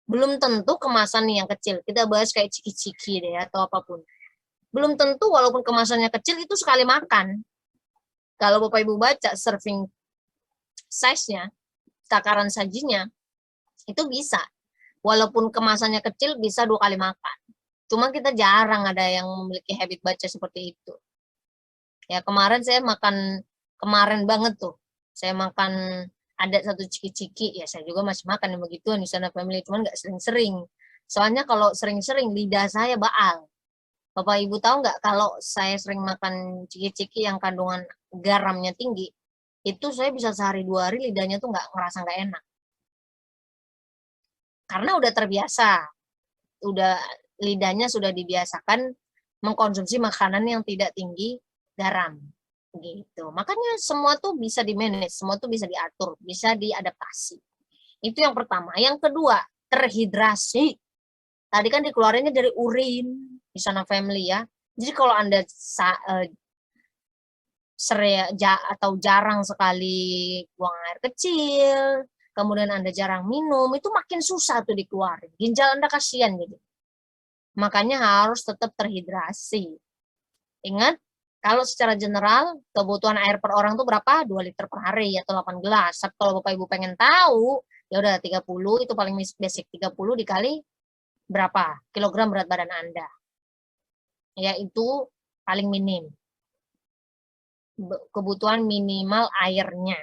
belum tentu kemasan yang kecil. Kita bahas kayak ciki-ciki deh atau apapun. Belum tentu walaupun kemasannya kecil itu sekali makan. Kalau Bapak Ibu baca serving size-nya, takaran sajinya, itu bisa. Walaupun kemasannya kecil bisa 2 kali makan. Cuma kita jarang ada yang memiliki habit baca seperti itu. Ya kemarin banget tuh, saya makan ada 1 ciki-ciki, ya saya juga masih makan yang begituan di sana family, cuman nggak sering-sering. Soalnya kalau sering-sering lidah saya baal. Bapak Ibu tahu nggak kalau saya sering makan ciki-ciki yang kandungan garamnya tinggi, itu saya bisa sehari 2 hari lidahnya tuh ngerasa nggak enak. Karena udah terbiasa, lidahnya sudah dibiasakan mengkonsumsi makanan yang tidak tinggi garam. Gitu. Makanya semua tuh bisa di-manage, semua tuh bisa diatur, bisa diadaptasi. Itu yang pertama. Yang kedua, terhidrasi. Tadi kan dikeluarinnya dari urin di sana family ya. Jadi kalau Anda atau jarang sekali buang air kecil, kemudian Anda jarang minum, itu makin susah tuh dikeluarin. Ginjal Anda kasihan gitu. Makanya harus tetap terhidrasi. Ingat, Kalau secara general, kebutuhan air per orang tuh berapa? 2 liter per hari atau 8 gelas. Tapi kalau Bapak Ibu pengen tahu, ya udah 30 itu paling basic, 30 dikali berapa kilogram berat badan Anda. Yaitu paling minim. Kebutuhan minimal airnya.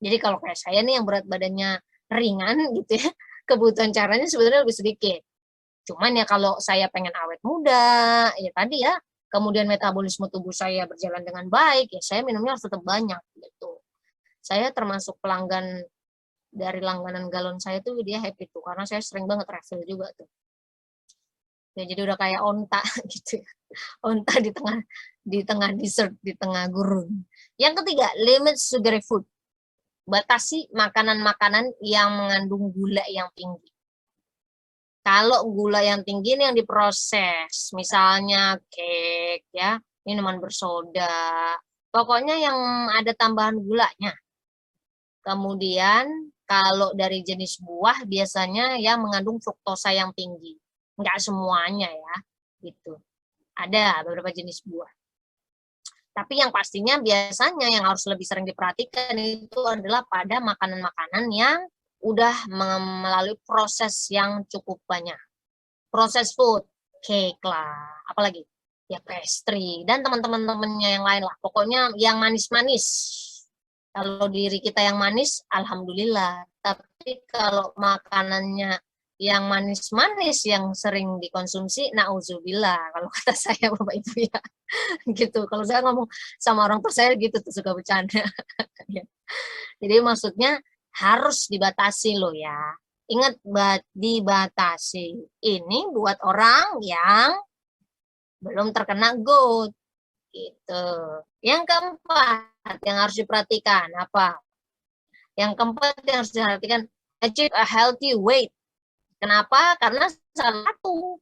Jadi kalau kayak saya nih yang berat badannya ringan gitu ya, kebutuhan caranya sebenarnya lebih sedikit. Cuman ya kalau saya pengen awet muda, ya tadi ya, kemudian metabolisme tubuh saya berjalan dengan baik, ya saya minumnya harus tetap banyak gitu. Saya termasuk pelanggan dari langganan galon saya tuh dia happy tuh, karena saya sering banget refill juga tuh. Ya jadi udah kayak onta gitu ya. Onta di tengah desert, di tengah gurun. Yang ketiga, limit sugary food. Batasi makanan-makanan yang mengandung gula yang tinggi. Kalau gula yang tinggi ini yang diproses, misalnya cake ya, minuman bersoda, pokoknya yang ada tambahan gulanya. Kemudian kalau dari jenis buah biasanya yang mengandung fruktosa yang tinggi. Enggak semuanya ya, gitu. Ada beberapa jenis buah. Tapi yang pastinya biasanya yang harus lebih sering diperhatikan itu adalah pada makanan-makanan yang udah melalui proses yang cukup banyak. Proses food, cake lah, apalagi ya pastry dan teman-temannya yang lain lah. Pokoknya yang manis-manis. Kalau diri kita yang manis, alhamdulillah. Tapi kalau makanannya yang manis-manis yang sering dikonsumsi, nauzubillah kalau kata saya Bapak Ibu ya. Gitu. Kalau saya ngomong sama orang tua saya gitu tuh suka bercanda. Jadi maksudnya harus dibatasi loh ya. Ingat dibatasi. Ini buat orang yang belum terkena GOUT. Gitu. Yang keempat yang harus diperhatikan apa? Yang keempat yang harus diperhatikan achieve a healthy weight. Kenapa? Karena salah satu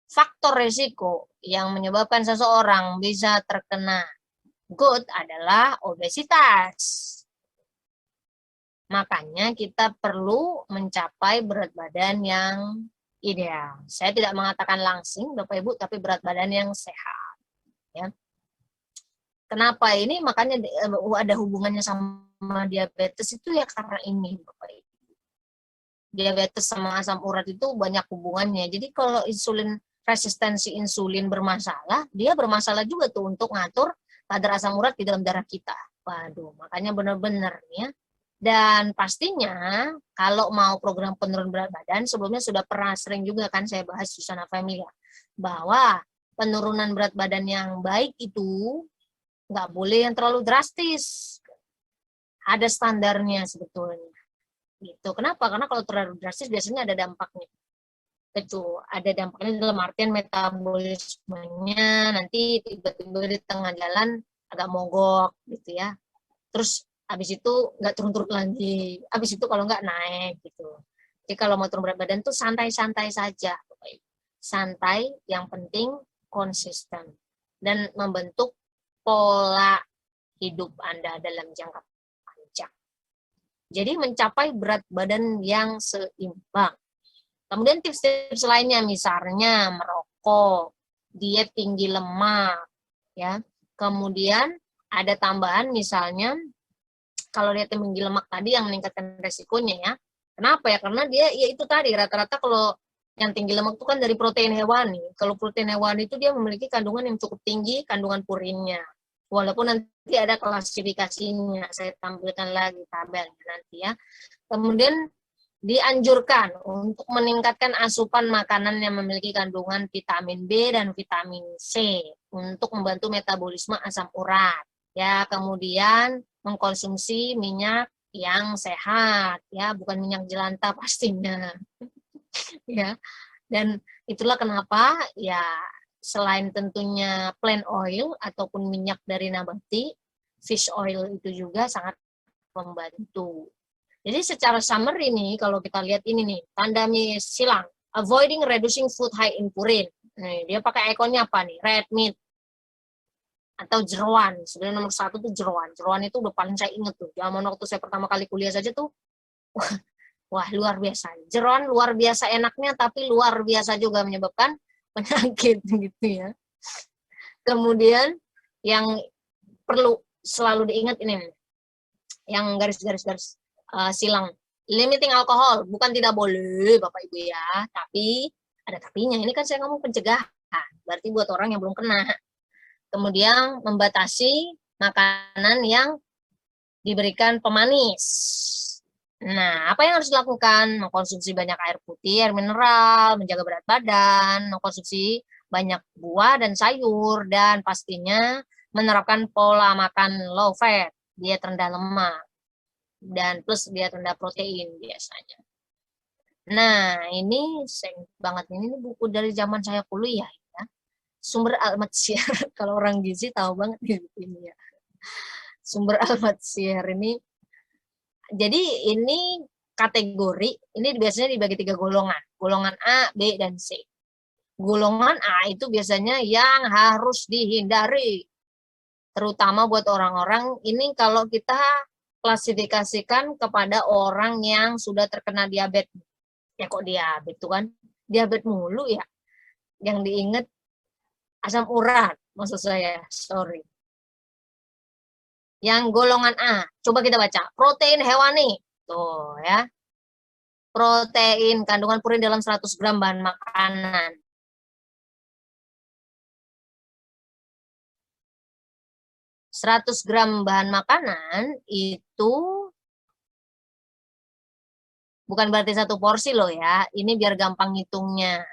faktor risiko yang menyebabkan seseorang bisa terkena GOUT adalah obesitas. Makanya kita perlu mencapai berat badan yang ideal. Saya tidak mengatakan langsing, Bapak Ibu, tapi berat badan yang sehat. Ya. Kenapa ini? Makanya ada hubungannya sama diabetes itu ya karena ini, Bapak Ibu. Diabetes sama asam urat itu banyak hubungannya. Jadi kalau resistensi insulin bermasalah, dia bermasalah juga tuh untuk ngatur kadar asam urat di dalam darah kita. Waduh, makanya benar-benar ya. Dan pastinya kalau mau program penurunan berat badan, sebelumnya sudah pernah sering juga kan saya bahas Susana Family ya, bahwa penurunan berat badan yang baik itu nggak boleh yang terlalu drastis. Ada standarnya sebetulnya. Gitu. Kenapa? Karena kalau terlalu drastis biasanya ada dampaknya. Itu ada dampaknya dalam artian metabolismenya nanti tiba-tiba di tengah jalan agak mogok gitu ya. Terus habis itu nggak turun-turun lagi, habis itu kalau nggak naik gitu. Jadi kalau mau turun berat badan tuh santai-santai saja, santai, yang penting konsisten dan membentuk pola hidup Anda dalam jangka panjang. Jadi mencapai berat badan yang seimbang. Kemudian tips-tips lainnya misalnya merokok, diet tinggi lemak, ya. Kemudian ada tambahan misalnya kalau dia tinggi lemak tadi yang meningkatkan resikonya ya. Kenapa ya? Karena dia ya itu tadi rata-rata kalau yang tinggi lemak itu kan dari protein hewani. Kalau protein hewani itu dia memiliki kandungan yang cukup tinggi, kandungan purinnya. Walaupun nanti ada klasifikasinya, saya tampilkan lagi tabelnya nanti ya. Kemudian dianjurkan untuk meningkatkan asupan makanan yang memiliki kandungan vitamin B dan vitamin C untuk membantu metabolisme asam urat. Ya, kemudian mengkonsumsi minyak yang sehat, ya, bukan minyak jelantah pastinya. Ya. Dan itulah kenapa ya selain tentunya plant oil ataupun minyak dari nabati, fish oil itu juga sangat membantu. Jadi secara summary nih, kalau kita lihat ini nih, tanda silang, avoiding reducing food high in purin. Nih, dia pakai ikonnya apa nih? Red meat atau jeroan. Sebenarnya nomor 1 tuh jeroan. Jeroan itu udah paling saya inget tuh. Zaman waktu saya pertama kali kuliah saja tuh, wah luar biasa. Jeroan luar biasa enaknya, tapi luar biasa juga menyebabkan penyakit gitu ya. Kemudian yang perlu selalu diingat ini, yang garis-garis silang. Limiting alkohol, bukan tidak boleh Bapak Ibu ya, tapi ada tapinya. Ini kan saya ngomong pencegahan, berarti buat orang yang belum kena. Kemudian membatasi makanan yang diberikan pemanis. Nah, apa yang harus dilakukan? Mengkonsumsi banyak air putih, air mineral, menjaga berat badan, mengkonsumsi banyak buah dan sayur, dan pastinya menerapkan pola makan low fat, diet rendah lemak, dan plus diet rendah protein biasanya. Nah, ini sayang banget, ini buku dari zaman saya kuliah ya. Sumber Al-Matsir, kalau orang gizi tahu banget ini ya. Sumber Al-Matsir ini. Jadi ini kategori, ini biasanya dibagi 3 golongan. Golongan A, B, dan C. Golongan A itu biasanya yang harus dihindari. Terutama buat orang-orang, ini kalau kita klasifikasikan kepada orang yang sudah terkena diabetes. Ya kok diabetes tuh kan? Diabetes mulu ya. Yang diingat asam urat, maksud saya, sorry. Yang golongan A, coba kita baca, protein hewani. Tuh ya. Protein, kandungan purin dalam 100 gram bahan makanan. Seratus gram bahan makanan itu bukan berarti 1 porsi loh ya. Ini biar gampang ngitungnya.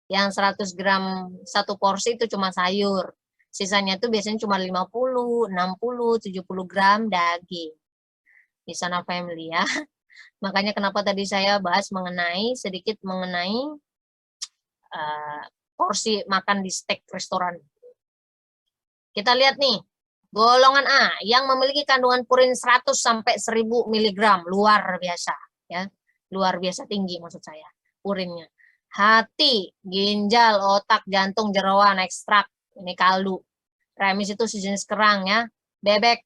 Yang 100 gram 1 porsi itu cuma sayur. Sisanya itu biasanya cuma 50, 60, 70 gram daging. Di sana family ya. Makanya kenapa tadi saya bahas sedikit mengenai porsi makan di steak restoran. Kita lihat nih, golongan A yang memiliki kandungan purin 100 sampai 1000 mg, luar biasa ya. Luar biasa tinggi maksud saya purinnya. Hati, ginjal, otak, jantung, jeroan, ekstrak, ini kaldu. Remis itu sejenis kerang ya. Bebek,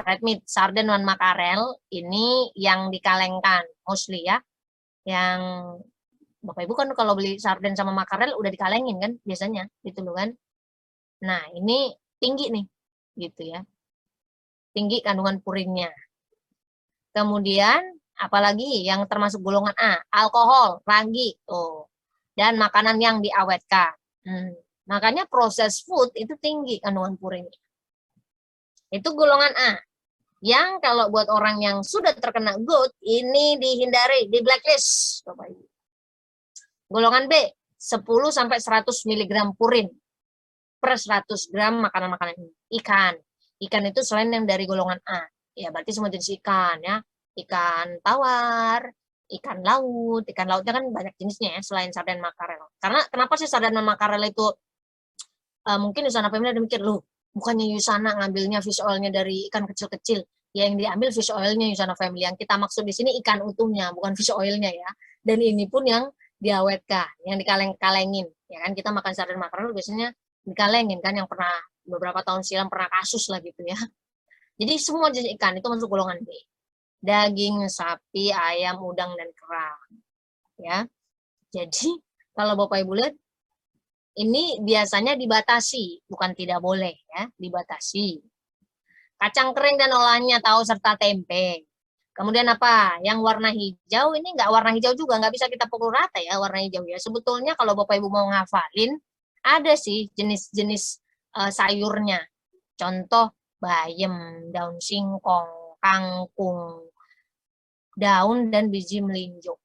red meat, sarden, dan makarel, ini yang dikalengkan mostly ya. Yang Bapak Ibu kan kalau beli sarden sama makarel udah dikalengin kan biasanya gitu loh kan. Nah, ini tinggi nih gitu ya. Tinggi kandungan purinnya. Kemudian apalagi yang termasuk golongan A, alkohol, ragi tuh. Dan makanan yang diawetkan. Makanya proses food itu tinggi kandungan purinnya. Itu golongan A. Yang kalau buat orang yang sudah terkena GOUT, ini dihindari, di blacklist. Golongan B, 10 sampai 100 mg purin per 100 gram makanan-makanan ini. Ikan. Ikan itu selain yang dari golongan A. Ya, berarti semua jenis ikan ya. Ikan tawar, ikan laut. Ikan lautnya kan banyak jenisnya ya, selain sarden makarel. Karena kenapa sih sarden dan makarel itu mungkin Yusana Family ada mikir, loh, bukannya Yusana ngambilnya fish oil-nya dari ikan kecil-kecil. Ya, yang diambil fish oil-nya Yusana Family. Yang kita maksud di sini ikan utuhnya, bukan fish oil-nya ya. Dan ini pun yang diawetkan, yang dikaleng-kalengin. Ya kan, kita makan sarden makarel biasanya dikalengin kan, yang pernah beberapa tahun silam pernah kasus lah gitu ya. Jadi semua jenis ikan itu masuk golongan B. Daging, sapi, ayam, udang, dan kerang. Ya. Jadi kalau Bapak Ibu lihat, ini biasanya dibatasi, bukan tidak boleh ya, dibatasi. Kacang kering dan olahannya, tahu serta tempe. Kemudian apa? Yang warna hijau ini nggak warna hijau juga, nggak bisa kita pukul rata ya warna hijau ya. Sebetulnya kalau Bapak Ibu mau ngafalin, ada sih jenis-jenis sayurnya. Contoh bayam, daun singkong, kangkung, daun dan biji melinjo,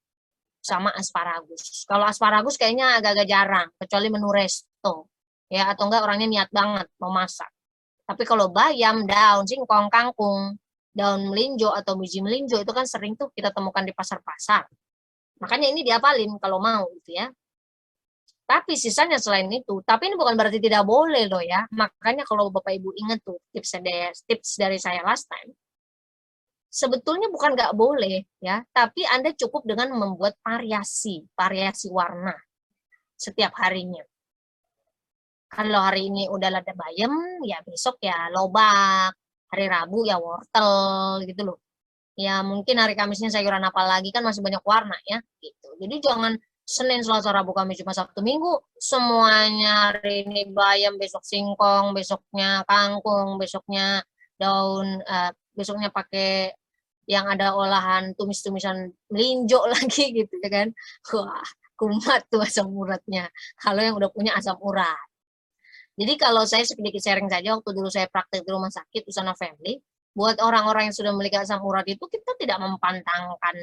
sama asparagus. Kalau asparagus kayaknya agak-agak jarang, kecuali menu resto. Ya, atau enggak orangnya niat banget mau masak. Tapi kalau bayam, daun singkong, kangkung, daun melinjo atau biji melinjo itu kan sering tuh kita temukan di pasar-pasar. Makanya ini diapalin kalau mau gitu ya. Tapi sisanya selain itu, tapi ini bukan berarti tidak boleh loh ya. Makanya kalau Bapak Ibu ingat tuh tips dari saya last time. Sebetulnya bukan nggak boleh ya, tapi Anda cukup dengan membuat variasi warna setiap harinya. Kalau hari ini udah lada bayam, ya besok ya lobak, hari Rabu ya wortel gitu loh. Ya mungkin hari Kamisnya sayuran apa lagi kan masih banyak warna ya gitu. Jadi jangan Senin, Selasa, Rabu, Kamis, Jumat, Sabtu, Minggu, semuanya hari ini bayam, besok singkong, besoknya kangkung, besoknya daun, besoknya pakai yang ada olahan tumis-tumisan melinjo lagi gitu ya kan. Wah, kumat tuh asam uratnya. Kalau yang udah punya asam urat. Jadi kalau saya sedikit sharing saja, waktu dulu saya praktek di rumah sakit Usana Family, buat orang-orang yang sudah memiliki asam urat itu kita tidak mempantangkan,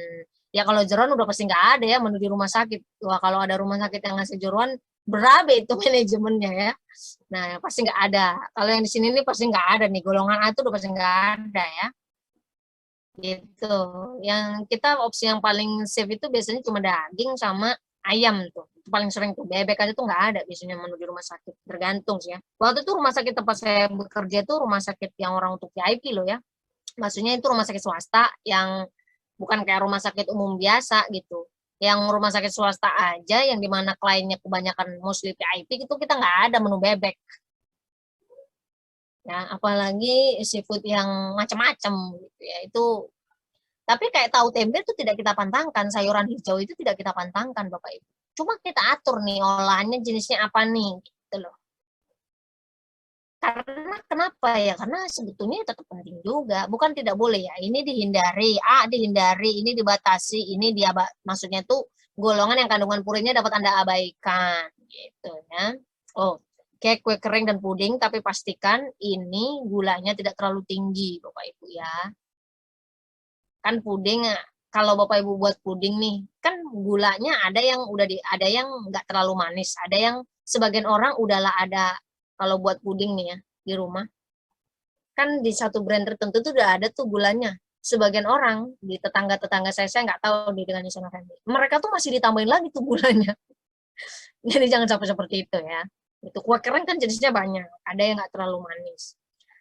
ya kalau jeroan udah pasti nggak ada ya menu di rumah sakit. Wah, kalau ada rumah sakit yang ngasih jeroan, berabe itu manajemennya ya. Nah, pasti nggak ada. Kalau yang di sini ini pasti nggak ada nih, golongan A itu udah pasti nggak ada ya. Gitu. Yang kita opsi yang paling safe itu biasanya cuma daging sama ayam tuh. Itu paling sering tuh. Bebek aja tuh nggak ada biasanya menu di rumah sakit. Tergantung sih ya. Waktu itu rumah sakit tempat saya bekerja itu rumah sakit yang orang untuk VIP loh ya. Maksudnya itu rumah sakit swasta yang bukan kayak rumah sakit umum biasa gitu. Yang rumah sakit swasta aja yang dimana kliennya kebanyakan mostly VIP itu kita nggak ada menu bebek. Ya, apalagi seafood yang macam-macam gitu ya. Itu tapi kayak tahu tempe itu tidak kita pantangkan, sayuran hijau itu tidak kita pantangkan Bapak Ibu. Cuma kita atur nih olahannya jenisnya apa nih gitu loh. Karena kenapa ya? Karena sebetulnya tetap penting juga, bukan tidak boleh ya. Ini dihindari, dihindari, ini dibatasi, ini dia maksudnya tuh golongan yang kandungan purinnya dapat Anda abaikan gitu ya. Oh, kayak kue kering dan puding tapi pastikan ini gulanya tidak terlalu tinggi Bapak Ibu ya. Kan puding kalau Bapak Ibu buat puding nih, kan gulanya ada yang udah ada yang nggak terlalu manis, ada yang sebagian orang udahlah ada kalau buat puding nih ya di rumah. Kan di satu brand tertentu tuh udah ada tuh gulanya. Sebagian orang di tetangga-tetangga saya nggak tahu di dengan Isana Family. Mereka tuh masih ditambahin lagi tuh gulanya. Jadi jangan sampai seperti itu ya. Itu kue kering kan jenisnya banyak, ada yang nggak terlalu manis.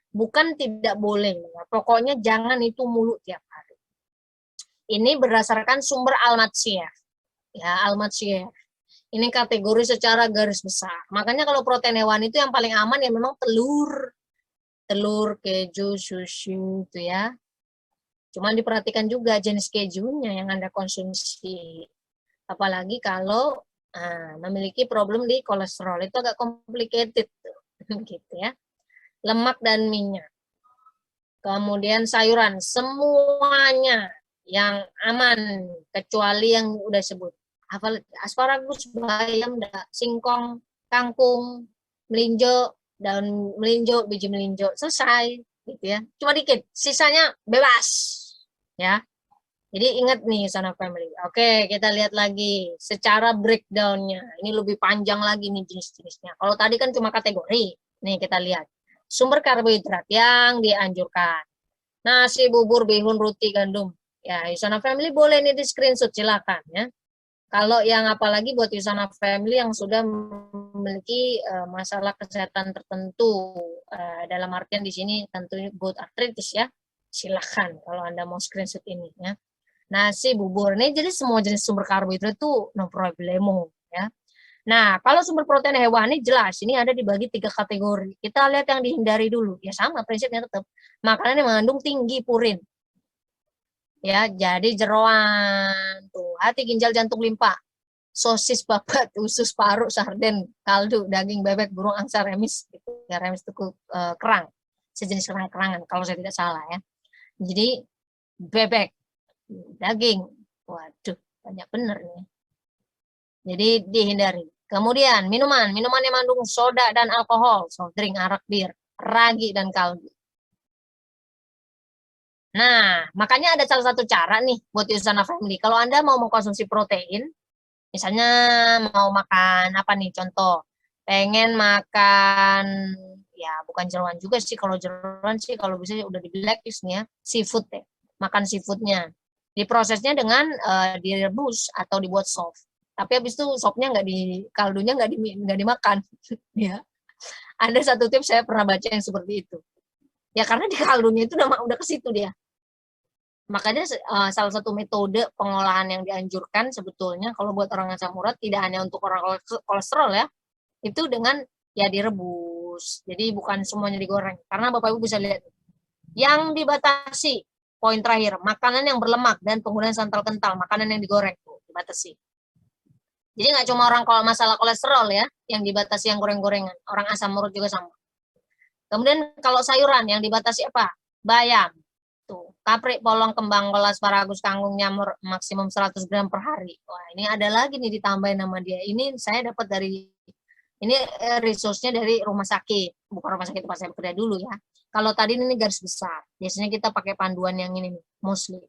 Bukan tidak boleh, ya. Pokoknya jangan itu mulu tiap hari. Ini berdasarkan sumber Al-Matsiyah. Ya, Al-Matsiyah. Ini kategori secara garis besar. Makanya kalau protein hewan itu yang paling aman ya memang telur. Telur, keju, susu itu ya. Cuma diperhatikan juga jenis kejunya yang Anda konsumsi. Apalagi kalau memiliki problem di kolesterol. Itu agak complicated tuh. Gitu ya. Lemak dan minyak. Kemudian sayuran, semuanya yang aman kecuali yang udah sebut. Asparagus, bayam, singkong, kangkung, melinjo, daun melinjo, biji melinjo, selesai gitu ya. Cuma dikit, sisanya bebas ya. Jadi ingat nih Sana Family. Oke, kita lihat lagi secara breakdown-nya. Ini lebih panjang lagi nih jenis-jenisnya. Kalau tadi kan cuma kategori. Nih kita lihat. Sumber karbohidrat yang dianjurkan. Nasi, bubur, bihun, roti, gandum. Ya, Sana Family boleh nih di screenshot silakan ya. Kalau yang apalagi buat Sana Family yang sudah memiliki masalah kesehatan tertentu, dalam artian di sini tentunya gout arthritis ya, silakan kalau Anda mau screenshot ini ya. Nasi, bubur, ini jadi semua jenis sumber karbohidrat itu no problemo ya. Nah, kalau sumber protein hewani jelas ini ada dibagi 3 kategori. Kita lihat yang dihindari dulu. Ya sama prinsipnya tetap. Makanan yang mengandung tinggi purin. Ya, jadi jeroan, tuh, hati, ginjal, jantung, limpa, sosis, babat, usus, paru, sarden, kaldu, daging, bebek, burung angsa, remis, gitu. Ya, remis itu kerang, sejenis kerang-kerangan kalau saya tidak salah ya. Jadi bebek, daging, waduh banyak bener nih. Jadi dihindari. Kemudian minuman yang mengandung soda dan alkohol, soft drink, arak, bir, ragi dan kaldu. Nah, makanya ada salah satu cara nih buat Usana Family. Kalau Anda mau mengkonsumsi protein, misalnya mau makan apa nih contoh, pengen makan, ya bukan jeroan juga sih, kalau jeroan sih kalau bisa udah di blacklist nih ya, seafood ya, makan seafoodnya. Diprosesnya dengan direbus atau dibuat sop. Tapi habis itu sopnya nggak di, kaldunya nggak dimakan. Ya. Ada satu tips saya pernah baca yang seperti itu. Ya karena di kaldunya itu udah ke situ dia. Makanya salah satu metode pengolahan yang dianjurkan sebetulnya kalau buat orang asam urat tidak hanya untuk orang kolesterol ya, itu dengan ya direbus. Jadi bukan semuanya digoreng. Karena Bapak Ibu bisa lihat yang dibatasi, poin terakhir, makanan yang berlemak dan penggunaan santan kental, makanan yang digoreng tuh dibatasi. Jadi nggak cuma orang kalau masalah kolesterol ya, yang dibatasi yang goreng-gorengan. Orang asam urat juga sama. Kemudian kalau sayuran yang dibatasi apa? Bayam. Tuh, kaprik, polong, kembang, kol, asparagus, kangkung, nyamur maksimum 100 gram per hari. Wah, ini ada lagi nih ditambahin nama dia. Ini saya dapat dari ini resource-nya dari rumah sakit, bukan rumah sakit tempat saya bekerja dulu ya. Kalau tadi ini garis besar, biasanya kita pakai panduan yang ini nih, mostly.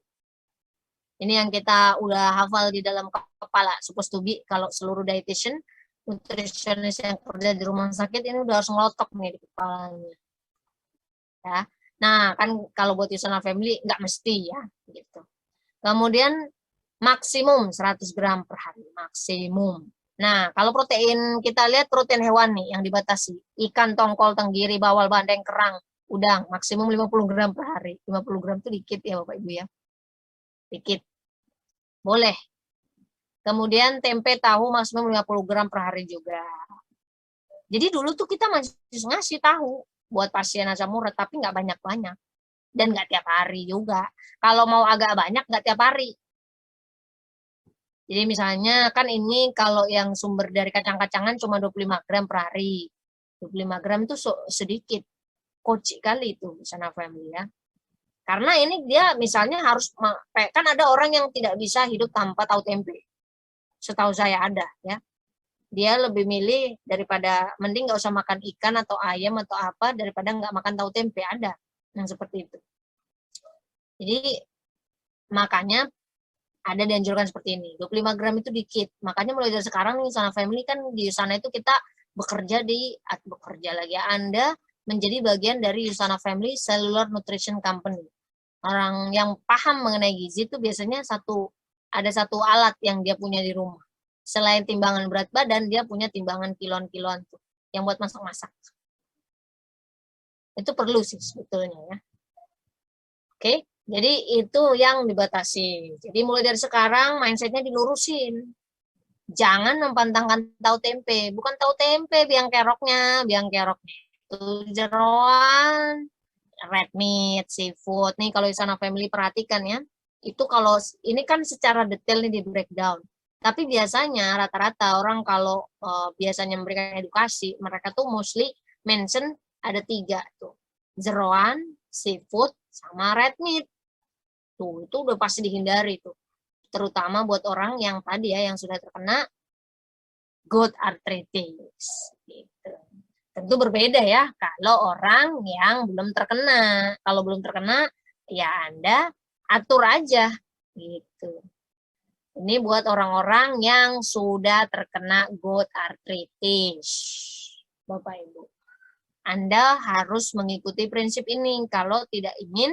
Ini yang kita udah hafal di dalam kepala, supposed to be kalau seluruh dietitian, nutritionist yang kerja di rumah sakit ini udah harus ngelotok nih di kepalanya. Ya. Nah, kan kalau buat Yusana Family nggak mesti ya, gitu. Kemudian maksimum 100 gram per hari, maksimum. Nah, kalau protein, kita lihat protein hewani yang dibatasi. Ikan, tongkol, tenggiri, bawal, bandeng, kerang, udang, maksimum 50 gram per hari. 50 gram itu dikit ya Bapak Ibu ya. Dikit. Boleh. Kemudian tempe, tahu maksimum 50 gram per hari juga. Jadi dulu tuh kita masih ngasih tahu buat pasien asam urat, tapi nggak banyak-banyak. Dan nggak tiap hari juga. Kalau mau agak banyak, nggak tiap hari. Jadi misalnya kan ini kalau yang sumber dari kacang-kacangan cuma 25 gram per hari. 25 gram itu sedikit. Kocik kali itu Yusana Family ya. Karena ini dia misalnya harus, kan ada orang yang tidak bisa hidup tanpa tahu tempe. Setahu saya ada ya. Dia lebih milih daripada, mending nggak usah makan ikan atau ayam atau apa, daripada nggak makan tahu tempe, ada yang seperti itu. Jadi makanya ada dianjurkan seperti ini. 25 gram itu dikit. Makanya mulai dari sekarang nih Yusana Family kan di sana itu kita bekerja lagi. Anda menjadi bagian dari Yusana Family Cellular Nutrition Company. Orang yang paham mengenai gizi itu biasanya ada satu alat yang dia punya di rumah. Selain timbangan berat badan, dia punya timbangan kiloan-kiloan tuh yang buat masak-masak. Itu perlu sih sebetulnya ya. Oke. Jadi itu yang dibatasi. Jadi mulai dari sekarang mindsetnya dilurusin. Jangan mempantangkan tahu tempe. Bukan tahu tempe, biang keroknya itu jeroan, red meat, seafood. Nih kalau Yusana Family perhatikan ya. Itu kalau ini kan secara detail nih di breakdown. Tapi biasanya rata-rata orang kalau biasanya memberikan edukasi, mereka tuh mostly mention ada 3 tuh. Jeroan, seafood, sama red meat. Tuh, itu udah pasti dihindari tuh. Terutama buat orang yang tadi ya, yang sudah terkena gout arthritis. Gitu. Tentu berbeda ya kalau orang yang belum terkena. Kalau belum terkena, ya Anda atur aja. Gitu. Ini buat orang-orang yang sudah terkena gout arthritis. Bapak Ibu. Anda harus mengikuti prinsip ini kalau tidak ingin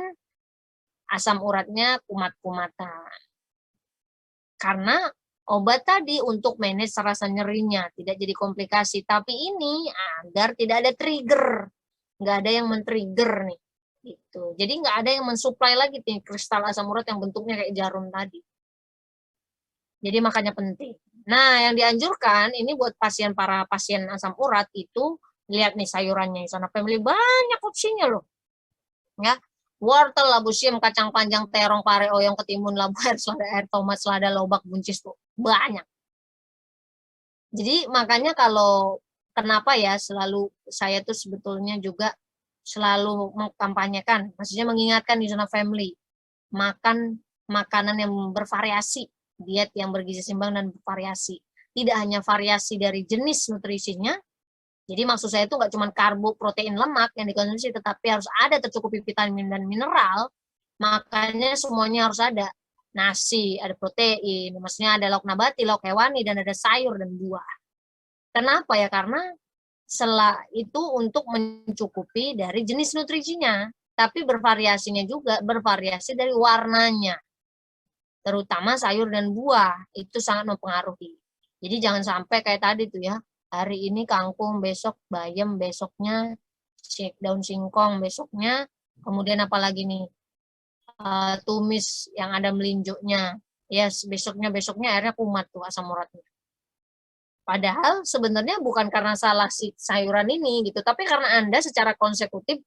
asam uratnya kumat-kumatan. Karena obat tadi untuk manage rasa nyerinya, tidak jadi komplikasi. Tapi ini agar tidak ada trigger. Nggak ada yang men-trigger nih. Gitu. Jadi nggak ada yang mensuplai lagi nih kristal asam urat yang bentuknya kayak jarum tadi. Jadi makanya penting. Nah, yang dianjurkan ini buat para pasien asam urat itu, lihat nih sayurannya. Yusana Family banyak opsinya loh. Ya, wortel, labu siam, kacang panjang, terong, pare, oyong, ketimun, labu air, selada air, tomat, selada, lobak, buncis tuh banyak. Jadi makanya kalau kenapa ya selalu saya tuh sebetulnya juga selalu mengkampanyekan, maksudnya mengingatkan Yusana Family makan makanan yang bervariasi, diet yang bergizi seimbang dan bervariasi. Tidak hanya variasi dari jenis nutrisinya, jadi maksud saya itu nggak cuma karbo, protein, lemak yang dikonsumsi, tetapi harus ada tercukupi vitamin dan mineral, makanya semuanya harus ada. Nasi, ada protein, maksudnya ada lauk nabati, lauk hewani, dan ada sayur dan buah. Kenapa ya? Karena itu untuk mencukupi dari jenis nutrisinya, tapi bervariasinya juga bervariasi dari warnanya. Terutama sayur dan buah, itu sangat mempengaruhi. Jadi jangan sampai kayak tadi tuh ya, hari ini kangkung, besok bayam, besoknya daun singkong, besoknya kemudian apalagi nih, tumis yang ada melinjuknya, yes, besoknya akhirnya kumat tuh asam uratnya. Padahal sebenarnya bukan karena salah si sayuran ini gitu, tapi karena Anda secara konsekutif,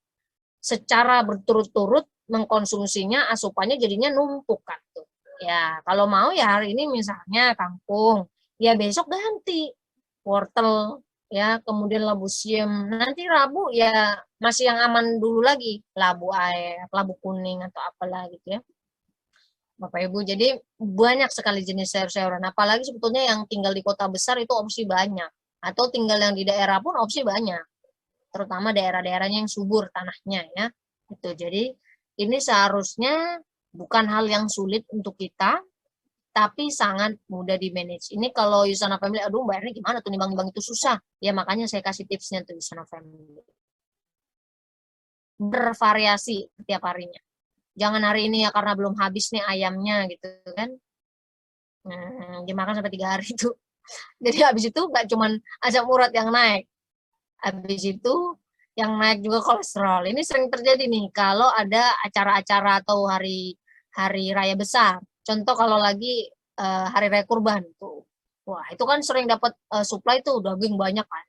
secara berturut-turut mengkonsumsinya, asupannya jadinya numpuk kan tuh. Ya, kalau mau ya hari ini misalnya kangkung, ya besok ganti wortel, ya kemudian labu siam. Nanti Rabu ya masih yang aman dulu lagi, labu air, labu kuning atau apalah gitu ya. Bapak Ibu, jadi banyak sekali jenis sayur-sayuran. Apalagi sebetulnya yang tinggal di kota besar itu opsi banyak. Atau tinggal yang di daerah pun opsi banyak. Terutama daerah-daerahnya yang subur tanahnya ya. Itu. Jadi ini seharusnya bukan hal yang sulit untuk kita, tapi sangat mudah di manage. Ini kalau Yusana Family, aduh bayarnya gimana tuh nimbang-nimbang itu susah. Ya makanya saya kasih tipsnya tuh Yusana Family. Bervariasi setiap harinya. Jangan hari ini ya karena belum habis nih ayamnya gitu kan. Dimakan sampai 3 hari itu. Jadi habis itu nggak cuman asam urat yang naik. Habis itu yang naik juga kolesterol. Ini sering terjadi nih kalau ada acara-acara atau hari hari raya besar. Contoh kalau lagi hari raya kurban tuh. Wah, itu kan sering dapat supply tuh daging banyak kan.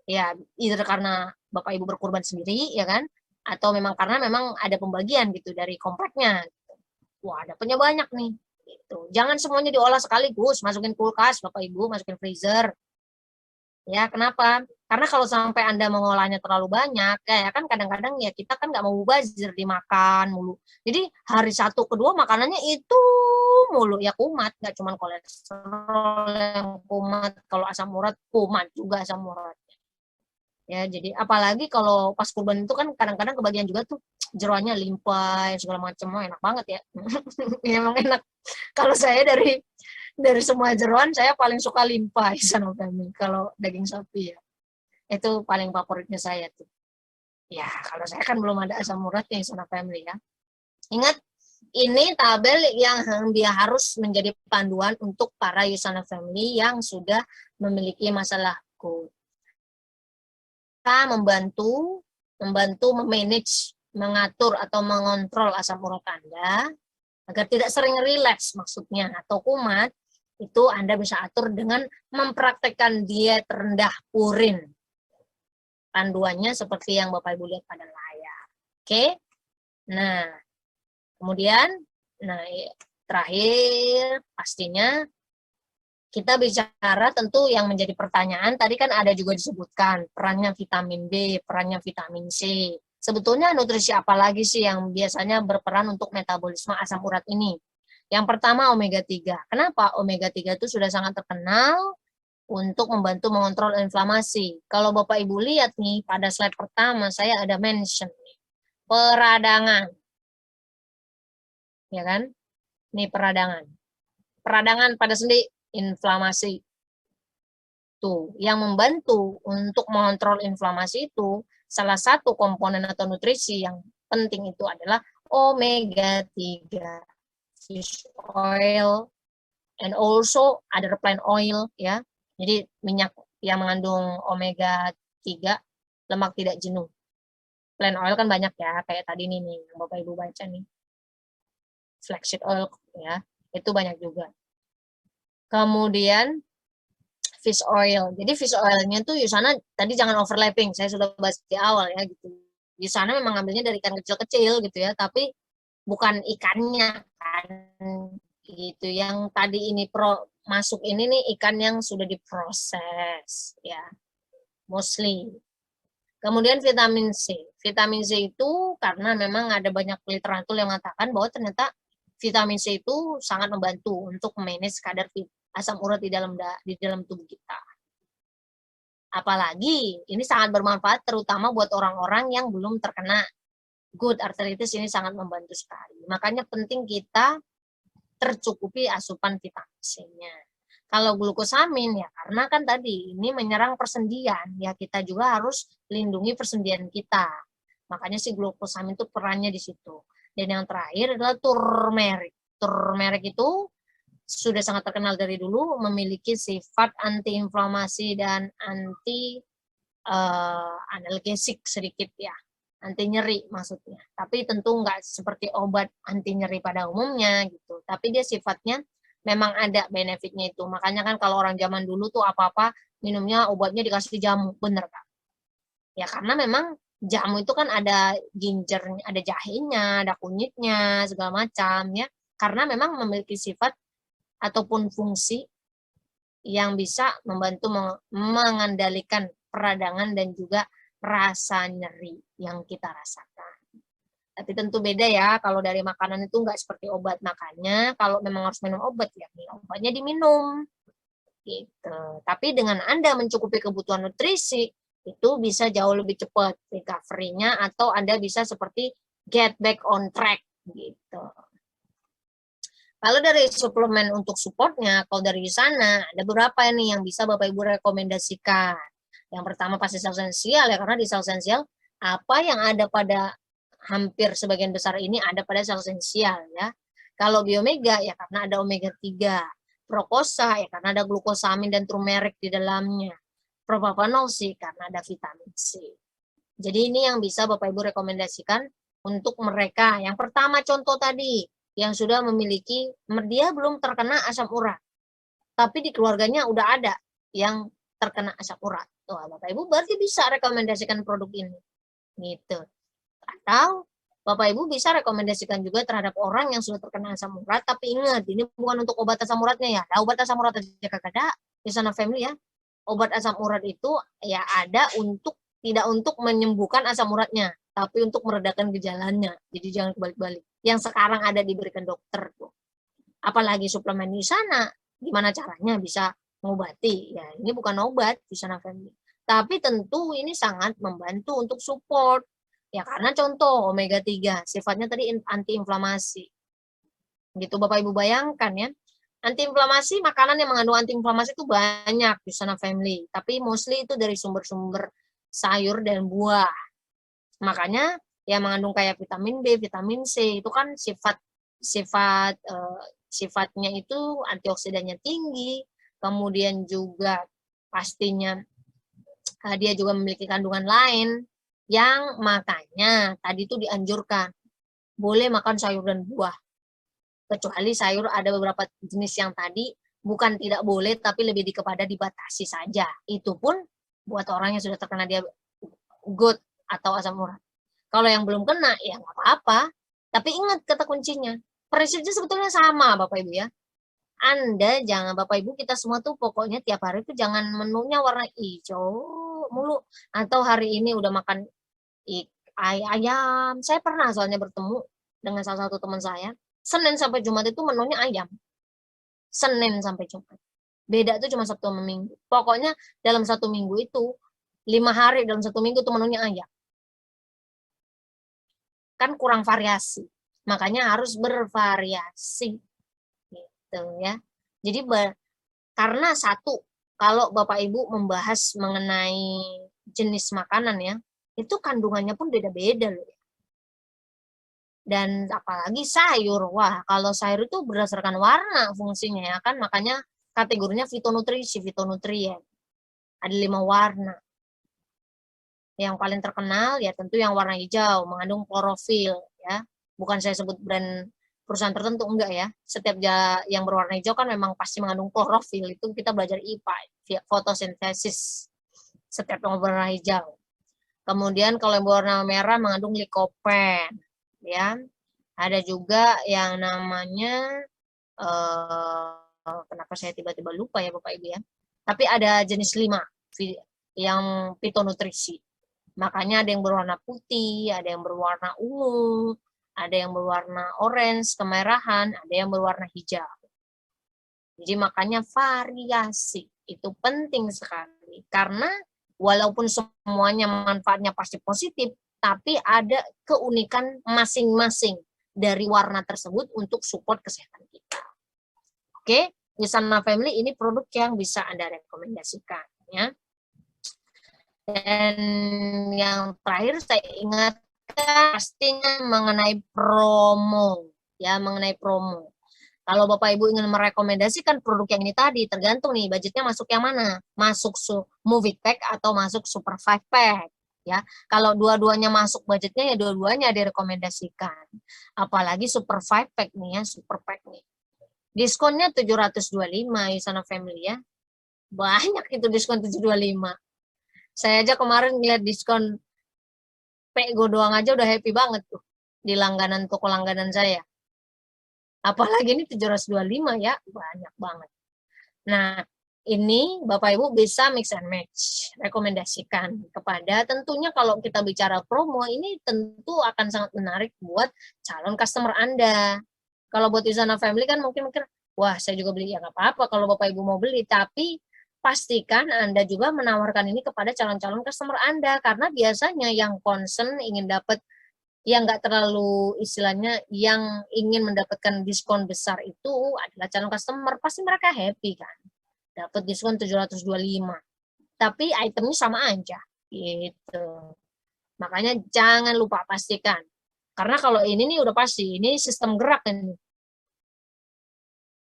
Ya, either karena Bapak Ibu berkurban sendiri ya kan, atau memang karena memang ada pembagian gitu dari kompleknya. Wah, dapatnya banyak nih. Gitu. Jangan semuanya diolah sekaligus, masukin kulkas, Bapak Ibu, masukin freezer. Ya, kenapa? Karena kalau sampai Anda mengolahnya terlalu banyak, kayak kan kadang-kadang ya kita kan nggak mau mubazir dimakan mulu. Jadi hari satu kedua makanannya itu mulu ya kumat, nggak cuma kolesterol yang kumat, kalau asam urat kumat juga asam urat. Ya, jadi apalagi kalau pas kurban itu kan kadang-kadang kebagian juga tuh jeroannya limpa segala macam, oh, enak banget ya. Ya, emang enak. Kalau saya dari semua jeroan saya paling suka limpa Ihsan Family kalau daging sapi ya. Itu paling favoritnya saya tuh. Ya, kalau saya kan belum ada asam uratnya Ihsan Family ya. Ingat, ini tabel yang dia harus menjadi panduan untuk para Yusana Family yang sudah memiliki masalah GOUT. Kita membantu memanage, mengatur atau mengontrol asam urat Anda agar tidak sering relapse maksudnya atau kumat. Itu Anda bisa atur dengan mempraktekkan diet rendah purin. Panduannya seperti yang Bapak Ibu lihat pada layar. Oke. Nah, kemudian terakhir pastinya kita bicara tentu yang menjadi pertanyaan, tadi kan ada juga disebutkan perannya vitamin B, perannya vitamin C. Sebetulnya nutrisi apa lagi sih yang biasanya berperan untuk metabolisme asam urat ini? Yang pertama omega 3. Kenapa? Omega 3 itu sudah sangat terkenal untuk membantu mengontrol inflamasi. Kalau Bapak Ibu lihat nih, pada slide pertama saya ada mention peradangan. Ya kan? Ini peradangan. Peradangan pada sendi, inflamasi. Tuh, yang membantu untuk mengontrol inflamasi itu salah satu komponen atau nutrisi yang penting itu adalah omega 3, fish oil, and also other plant oil ya. Jadi minyak yang mengandung omega 3, lemak tidak jenuh. Plant oil kan banyak ya, kayak tadi nih yang Bapak Ibu baca nih. Flaxseed oil ya, itu banyak juga. Kemudian fish oil. Jadi fish oilnya tuh Yusana tadi jangan overlapping. Saya sudah bahas di awal ya gitu. Yusana memang ambilnya dari ikan kecil-kecil gitu ya, tapi bukan ikannya kan gitu. Yang tadi ini masuk ini nih ikan yang sudah diproses ya, mostly. Kemudian vitamin C. Vitamin C itu karena memang ada banyak literatur yang mengatakan bahwa ternyata vitamin C itu sangat membantu untuk manage kadar asam urat di dalam tubuh kita. Apalagi ini sangat bermanfaat terutama buat orang-orang yang belum terkena GOUT arthritis, ini sangat membantu sekali. Makanya penting kita tercukupi asupan vitamin C-nya. Kalau glukosamin ya karena kan tadi ini menyerang persendian, ya kita juga harus lindungi persendian kita. Makanya si glukosamin itu perannya di situ. Dan yang terakhir adalah turmeric. Turmeric itu sudah sangat terkenal dari dulu, memiliki sifat antiinflamasi dan anti analgesik sedikit ya, anti nyeri maksudnya. Tapi tentu nggak seperti obat anti nyeri pada umumnya gitu. Tapi dia sifatnya memang ada benefitnya itu. Makanya kan kalau orang zaman dulu tuh apa-apa minumnya obatnya dikasih jamu, bener kan? Ya karena memang jamu itu kan ada gingernya, ada jahenya, ada kunyitnya, segala macam ya. Karena memang memiliki sifat ataupun fungsi yang bisa membantu mengendalikan peradangan dan juga rasa nyeri yang kita rasakan. Tapi tentu beda ya, kalau dari makanan itu nggak seperti obat. Makanya kalau memang harus minum obat, ya obatnya diminum. Gitu. Tapi dengan Anda mencukupi kebutuhan nutrisi, itu bisa jauh lebih cepat recovery-nya, atau Anda bisa seperti get back on track. Gitu. Kalau dari suplemen untuk supportnya, kalau dari sana, ada beberapa nih yang bisa Bapak Ibu rekomendasikan. Yang pertama pasti sel esensial ya, karena di sel esensial, apa yang ada pada hampir sebagian besar ini ada pada sel esensial ya. Kalau biomega ya karena ada omega 3, proposa ya karena ada glukosamin dan turmeric di dalamnya, propapanol C karena ada vitamin C. Jadi ini yang bisa Bapak Ibu rekomendasikan untuk mereka. Yang pertama contoh tadi, yang sudah memiliki, dia belum terkena asam urat, tapi di keluarganya udah ada yang terkena asam urat. Tuh, Bapak Ibu berarti bisa rekomendasikan produk ini. Gitu. Atau Bapak Ibu bisa rekomendasikan juga terhadap orang yang sudah terkena asam urat, tapi ingat, ini bukan untuk obat asam uratnya ya. Ada obat asam urat aja kagak ada di sana family ya. Obat asam urat itu ya ada untuk, tidak untuk menyembuhkan asam uratnya, tapi untuk meredakan gejalanya. Jadi jangan kebalik-balik. Yang sekarang ada diberikan dokter tuh. Apalagi suplemen di sana, gimana caranya bisa mengobati? Ya, ini bukan obat di sana family. Tapi tentu ini sangat membantu untuk support. Ya karena contoh omega 3 sifatnya tadi antiinflamasi. Gitu Bapak Ibu bayangkan ya. Antiinflamasi, makanan yang mengandung antiinflamasi itu banyak di sana family, tapi mostly itu dari sumber-sumber sayur dan buah. Makanya yang mengandung kayak vitamin B, vitamin C itu kan sifatnya itu antioksidannya tinggi, kemudian juga pastinya dia juga memiliki kandungan lain yang makanya tadi itu dianjurkan boleh makan sayur dan buah. Kecuali sayur ada beberapa jenis yang tadi bukan tidak boleh, tapi lebih kepada dibatasi saja. Itu pun buat orang yang sudah terkena GOUT atau asam urat. Kalau yang belum kena, ya nggak apa-apa. Tapi ingat kata kuncinya, prinsipnya sebetulnya sama Bapak Ibu ya. Anda jangan, Bapak Ibu kita semua tuh pokoknya tiap hari tuh jangan menunya warna hijau mulu. Atau hari ini udah makan ayam. Saya pernah soalnya bertemu dengan salah satu teman saya, Senin sampai Jumat itu menunya ayam. Senin sampai Jumat. Beda itu cuma Sabtu sama Minggu. Pokoknya dalam satu minggu itu, 5 hari dalam satu minggu itu menunya ayam. Kan kurang variasi. Makanya harus bervariasi. Gitu ya. Jadi karena satu, kalau Bapak Ibu membahas mengenai jenis makanan ya, itu kandungannya pun beda-beda loh. Dan apalagi sayur, wah kalau sayur itu berdasarkan warna fungsinya ya kan, makanya kategorinya fitonutrisi, fitonutrien. Ada 5 warna. Yang paling terkenal ya tentu yang warna hijau, mengandung klorofil ya. Bukan saya sebut brand perusahaan tertentu, enggak ya. Setiap yang berwarna hijau kan memang pasti mengandung klorofil, itu kita belajar IPA, fotosintesis. Setiap yang berwarna hijau. Kemudian kalau yang berwarna merah mengandung likopen ya. Ada juga yang namanya kenapa saya tiba-tiba lupa ya Bapak Ibu ya. Tapi ada jenis 5 yang fitonutrisi. Makanya ada yang berwarna putih, ada yang berwarna ungu, ada yang berwarna orange, kemerahan, ada yang berwarna hijau. Jadi makanya variasi itu penting sekali. Karena walaupun semuanya manfaatnya pasti positif, tapi ada keunikan masing-masing dari warna tersebut untuk support kesehatan kita. Oke, Wisana Family ini produk yang bisa Anda rekomendasikan ya. Dan yang terakhir saya ingatkan pastinya mengenai promo ya, mengenai promo. Kalau Bapak Ibu ingin merekomendasikan produk yang ini tadi, tergantung nih budgetnya masuk yang mana. Masuk Movie Pack atau masuk Super 5 Pack. Ya, kalau dua-duanya masuk budgetnya ya dua-duanya direkomendasikan. Apalagi Super 5 Pack nih ya, Super Pack nih. Diskonnya 725 Wisana Family ya. Banyak itu diskon 725. Saya aja kemarin ngeliat diskon Pego doang aja udah happy banget tuh di langganan toko langganan saya. Apalagi ini 725 ya, banyak banget. Nah, ini Bapak Ibu bisa mix and match, rekomendasikan kepada, tentunya kalau kita bicara promo, ini tentu akan sangat menarik buat calon customer Anda. Kalau buat Izana Family kan mungkin mikir, wah saya juga beli, ya nggak apa-apa kalau Bapak Ibu mau beli, tapi pastikan Anda juga menawarkan ini kepada calon-calon customer Anda, karena biasanya yang concern ingin dapat, yang nggak terlalu istilahnya, yang ingin mendapatkan diskon besar itu adalah calon customer, pasti mereka happy kan, dapat diskon 725, tapi itemnya sama aja gitu. Makanya jangan lupa pastikan, karena kalau ini nih udah pasti ini sistem gerak ini.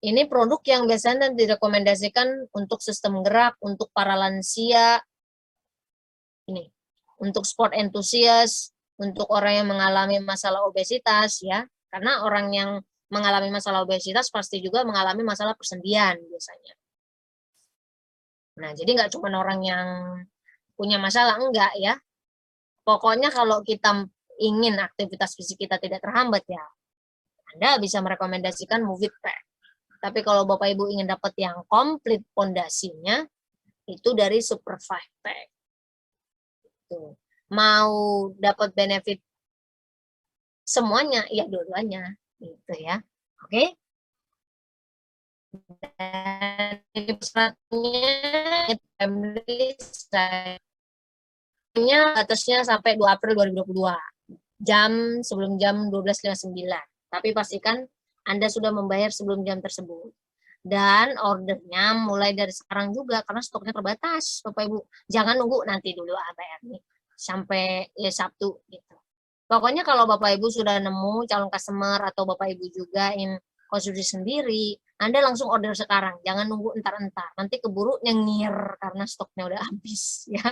Ini produk yang biasanya direkomendasikan untuk sistem gerak, untuk para lansia, ini untuk sport enthusiast, untuk orang yang mengalami masalah obesitas ya, karena orang yang mengalami masalah obesitas pasti juga mengalami masalah persendian biasanya. Nah, jadi nggak cuma orang yang punya masalah, enggak ya. Pokoknya kalau kita ingin aktivitas fisik kita tidak terhambat ya, Anda bisa merekomendasikan Movit Pack. Tapi kalau Bapak Ibu ingin dapat yang komplit pondasinya, itu dari Super 5 Pack. Tuh. Mau dapat benefit semuanya, ya dua-duanya. Gitu ya. Oke? Dan pesannya batasnya sampai 2 April 2022. Sebelum jam 12.59. Tapi pastikan Anda sudah membayar sebelum jam tersebut. Dan ordernya mulai dari sekarang juga, karena stoknya terbatas, Bapak Ibu. Jangan nunggu nanti dulu bayarnya sampai ya Sabtu gitu. Pokoknya kalau Bapak Ibu sudah nemu calon customer atau Bapak Ibu juga ingin konsumsi sendiri, Anda langsung order sekarang, jangan nunggu entar-entar. Nanti keburu nyengir karena stoknya udah habis ya.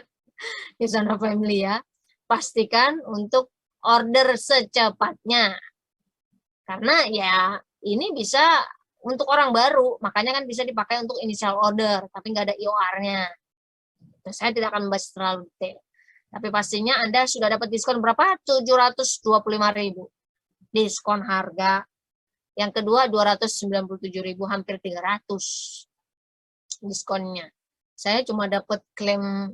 Izana Family ya. Pastikan untuk order secepatnya. Karena ya ini bisa untuk orang baru, makanya kan bisa dipakai untuk initial order, tapi nggak ada IOR-nya. Saya tidak akan membahas terlalu detail. Tapi pastinya Anda sudah dapat diskon berapa? 725.000. Diskon harga. Yang kedua 297.000, hampir 300 diskonnya. Saya cuma dapat klaim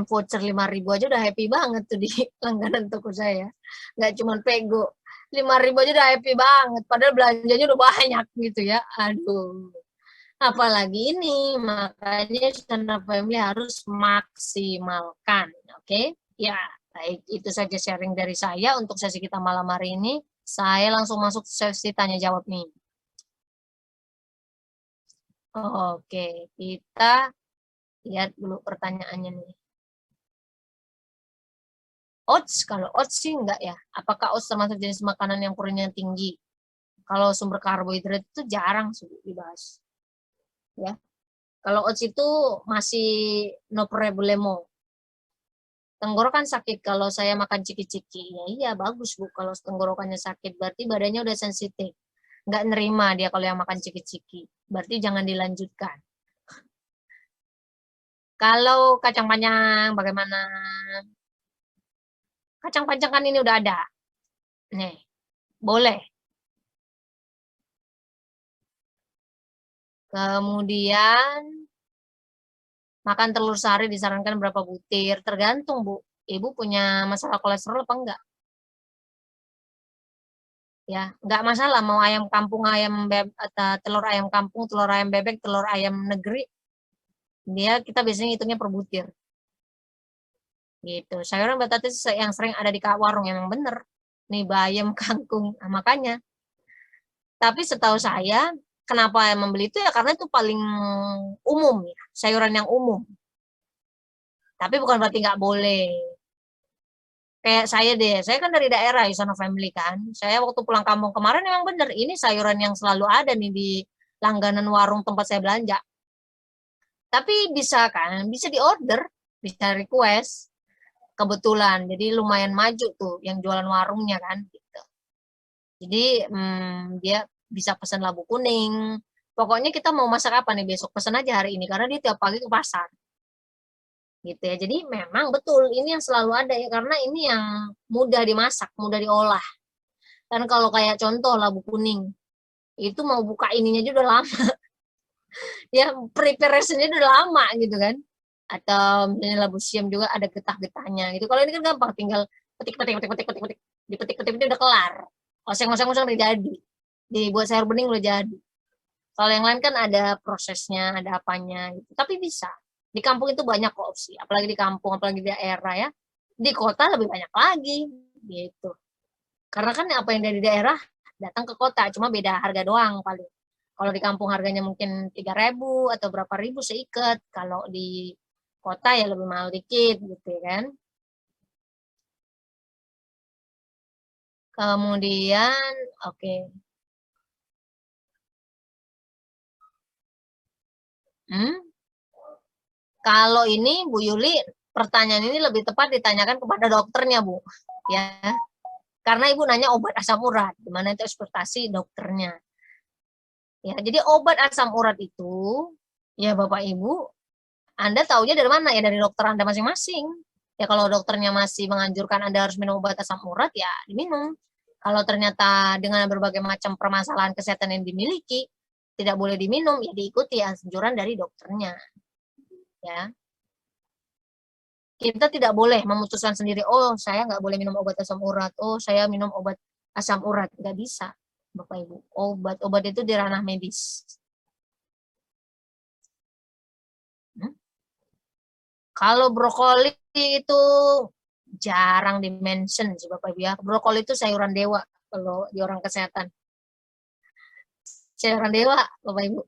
voucher 5.000 aja udah happy banget tuh di langganan toko saya. Nggak cuma pego. 5.000 aja udah happy banget. Padahal belanjanya udah banyak gitu ya. Aduh. Apalagi ini. Makanya Izana Family harus maksimalkan. Oke? Ya, baik. Itu saja sharing dari saya untuk sesi kita malam hari ini. Saya langsung masuk sesi tanya jawab nih. Oke, kita lihat dulu pertanyaannya nih. Oats, kalau oats sih enggak ya. Apakah oats termasuk jenis makanan yang proteinnya tinggi? Kalau sumber karbohidrat itu jarang sih dibahas. Ya. Kalau oats itu masih no problemo. Tenggorokan sakit kalau saya makan ciki-ciki. Ya iya bagus Bu, kalau tenggorokannya sakit berarti badannya udah sensitif. Nggak nerima dia kalau yang makan ciki-ciki. Berarti jangan dilanjutkan. Kalau kacang panjang bagaimana? Kacang panjang kan ini udah ada. Nih, boleh. Kemudian makan telur sari disarankan berapa butir? Tergantung, Bu. Ibu punya masalah kolesterol apa enggak? Ya, enggak masalah mau ayam kampung, telur ayam kampung, telur ayam bebek, telur ayam negeri. Kita biasanya hitungnya per butir. Gitu. Sayuran batata yang sering ada di warung emang bener. Nih bayam, kangkung. Nah, makanya. Tapi setahu saya, kenapa membeli itu ya karena itu paling umum ya, sayuran yang umum. Tapi bukan berarti nggak boleh. Kayak saya deh, saya kan dari daerah Izana Family kan. Saya waktu pulang kampung kemarin emang bener, ini sayuran yang selalu ada nih di langganan warung tempat saya belanja. Tapi bisa kan, bisa diorder, bisa request. Kebetulan, jadi lumayan maju tuh yang jualan warungnya kan. Gitu. Jadi dia bisa pesan labu kuning. Pokoknya kita mau masak apa nih besok, pesan aja hari ini karena dia tiap pagi ke pasar. Gitu ya. Jadi memang betul ini yang selalu ada ya karena ini yang mudah dimasak, mudah diolah. Dan kalau kayak contoh labu kuning, itu mau buka ininya juga udah lama. Ya preparation-nya udah lama gitu kan. Atau misalnya labu siam juga ada getah-getahnya gitu. Kalau ini kan gampang, tinggal petik petik petik petik petik petik, dipetik-petik itu udah kelar. Oseng-oseng udah jadi. Dibuat sayur bening udah jadi. Kalau yang lain kan ada prosesnya, ada apanya gitu. Tapi bisa. Di kampung itu banyak kok opsi, apalagi di kampung, apalagi di daerah ya. Di kota lebih banyak lagi gitu. Karena kan apa yang dari daerah datang ke kota, cuma beda harga doang paling. Kalau di kampung harganya mungkin 3.000 atau berapa ribu seikat. Kalau di kota ya lebih mahal dikit gitu ya kan. Kemudian, oke. Hmm? Kalau ini Bu Yuli, pertanyaan ini lebih tepat ditanyakan kepada dokternya Bu. Ya, karena Ibu nanya obat asam urat, gimana itu ekspektasi dokternya. Ya, jadi obat asam urat itu, ya Bapak Ibu, Anda taunya dari mana? Ya dari dokter Anda masing-masing. Ya kalau dokternya masih menganjurkan Anda harus minum obat asam urat, ya diminum. Kalau ternyata dengan berbagai macam permasalahan kesehatan yang dimiliki, tidak boleh diminum, ya diikuti anjuran dari dokternya. Ya, kita tidak boleh memutuskan sendiri, oh saya nggak boleh minum obat asam urat, oh saya minum obat asam urat, nggak bisa, Bapak Ibu. Obat-obat itu di ranah medis. Hmm? Kalau brokoli itu jarang dimention sih Bapak Ibu ya. Brokoli itu sayuran dewa kalau di orang kesehatan. Sayuran dewa Bapak Ibu.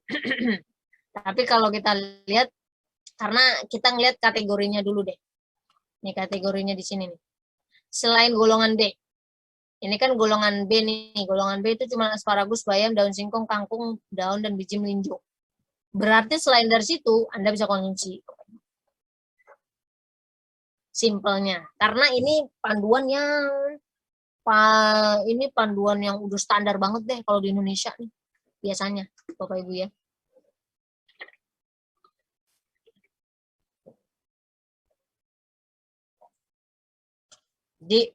Tapi kalau kita lihat, karena kita ngelihat kategorinya dulu deh. Ini kategorinya di sini nih. Selain golongan B, ini kan golongan B nih. Golongan B itu cuma asparagus, bayam, daun singkong, kangkung, daun, dan biji melinjo. Berarti selain dari situ, Anda bisa konsumsi. Simpelnya. Karena ini panduan yang ini panduan yang udah standar banget deh kalau di Indonesia nih. Biasanya, Bapak Ibu ya. Jadi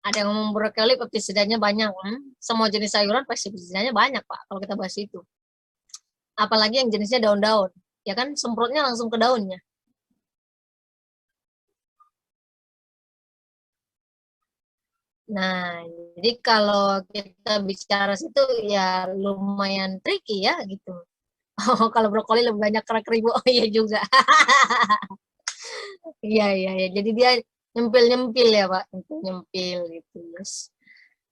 ada yang ngomong brokoli pestisidanya banyak. Semua jenis sayuran pestisidanya banyak, Pak, kalau kita bahas itu. Apalagi yang jenisnya daun-daun. Ya kan semprotnya langsung ke daunnya. Nah, jadi kalau kita bicara situ ya lumayan tricky ya gitu. Oh, kalau brokoli lebih banyak kerak ribu. Oh iya juga. Iya, iya, iya. Jadi dia nyempil-nyempil ya, Pak. Nyempil gitu. Yes.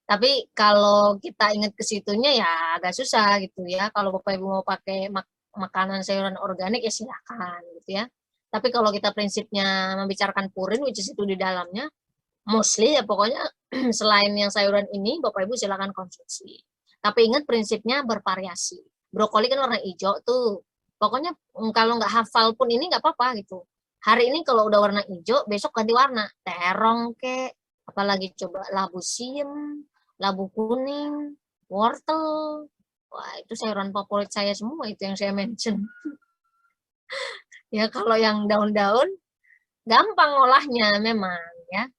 Tapi kalau kita ingat ke situnya ya agak susah gitu ya. Kalau Bapak Ibu mau pakai makanan sayuran organik ya silakan gitu ya. Tapi kalau kita prinsipnya membicarakan purin, which is itu di dalamnya, mostly ya pokoknya selain yang sayuran ini, Bapak Ibu silakan konsumsi. Tapi ingat prinsipnya bervariasi. Brokoli kan warna hijau tuh. Pokoknya kalau nggak hafal pun ini nggak apa-apa gitu. Hari ini kalau udah warna hijau, besok ganti warna. Terong ke, apalagi coba labu siam, labu kuning, wortel. Wah, itu sayuran favorit saya semua itu yang saya mention. Ya kalau yang daun-daun gampang olahnya memang ya.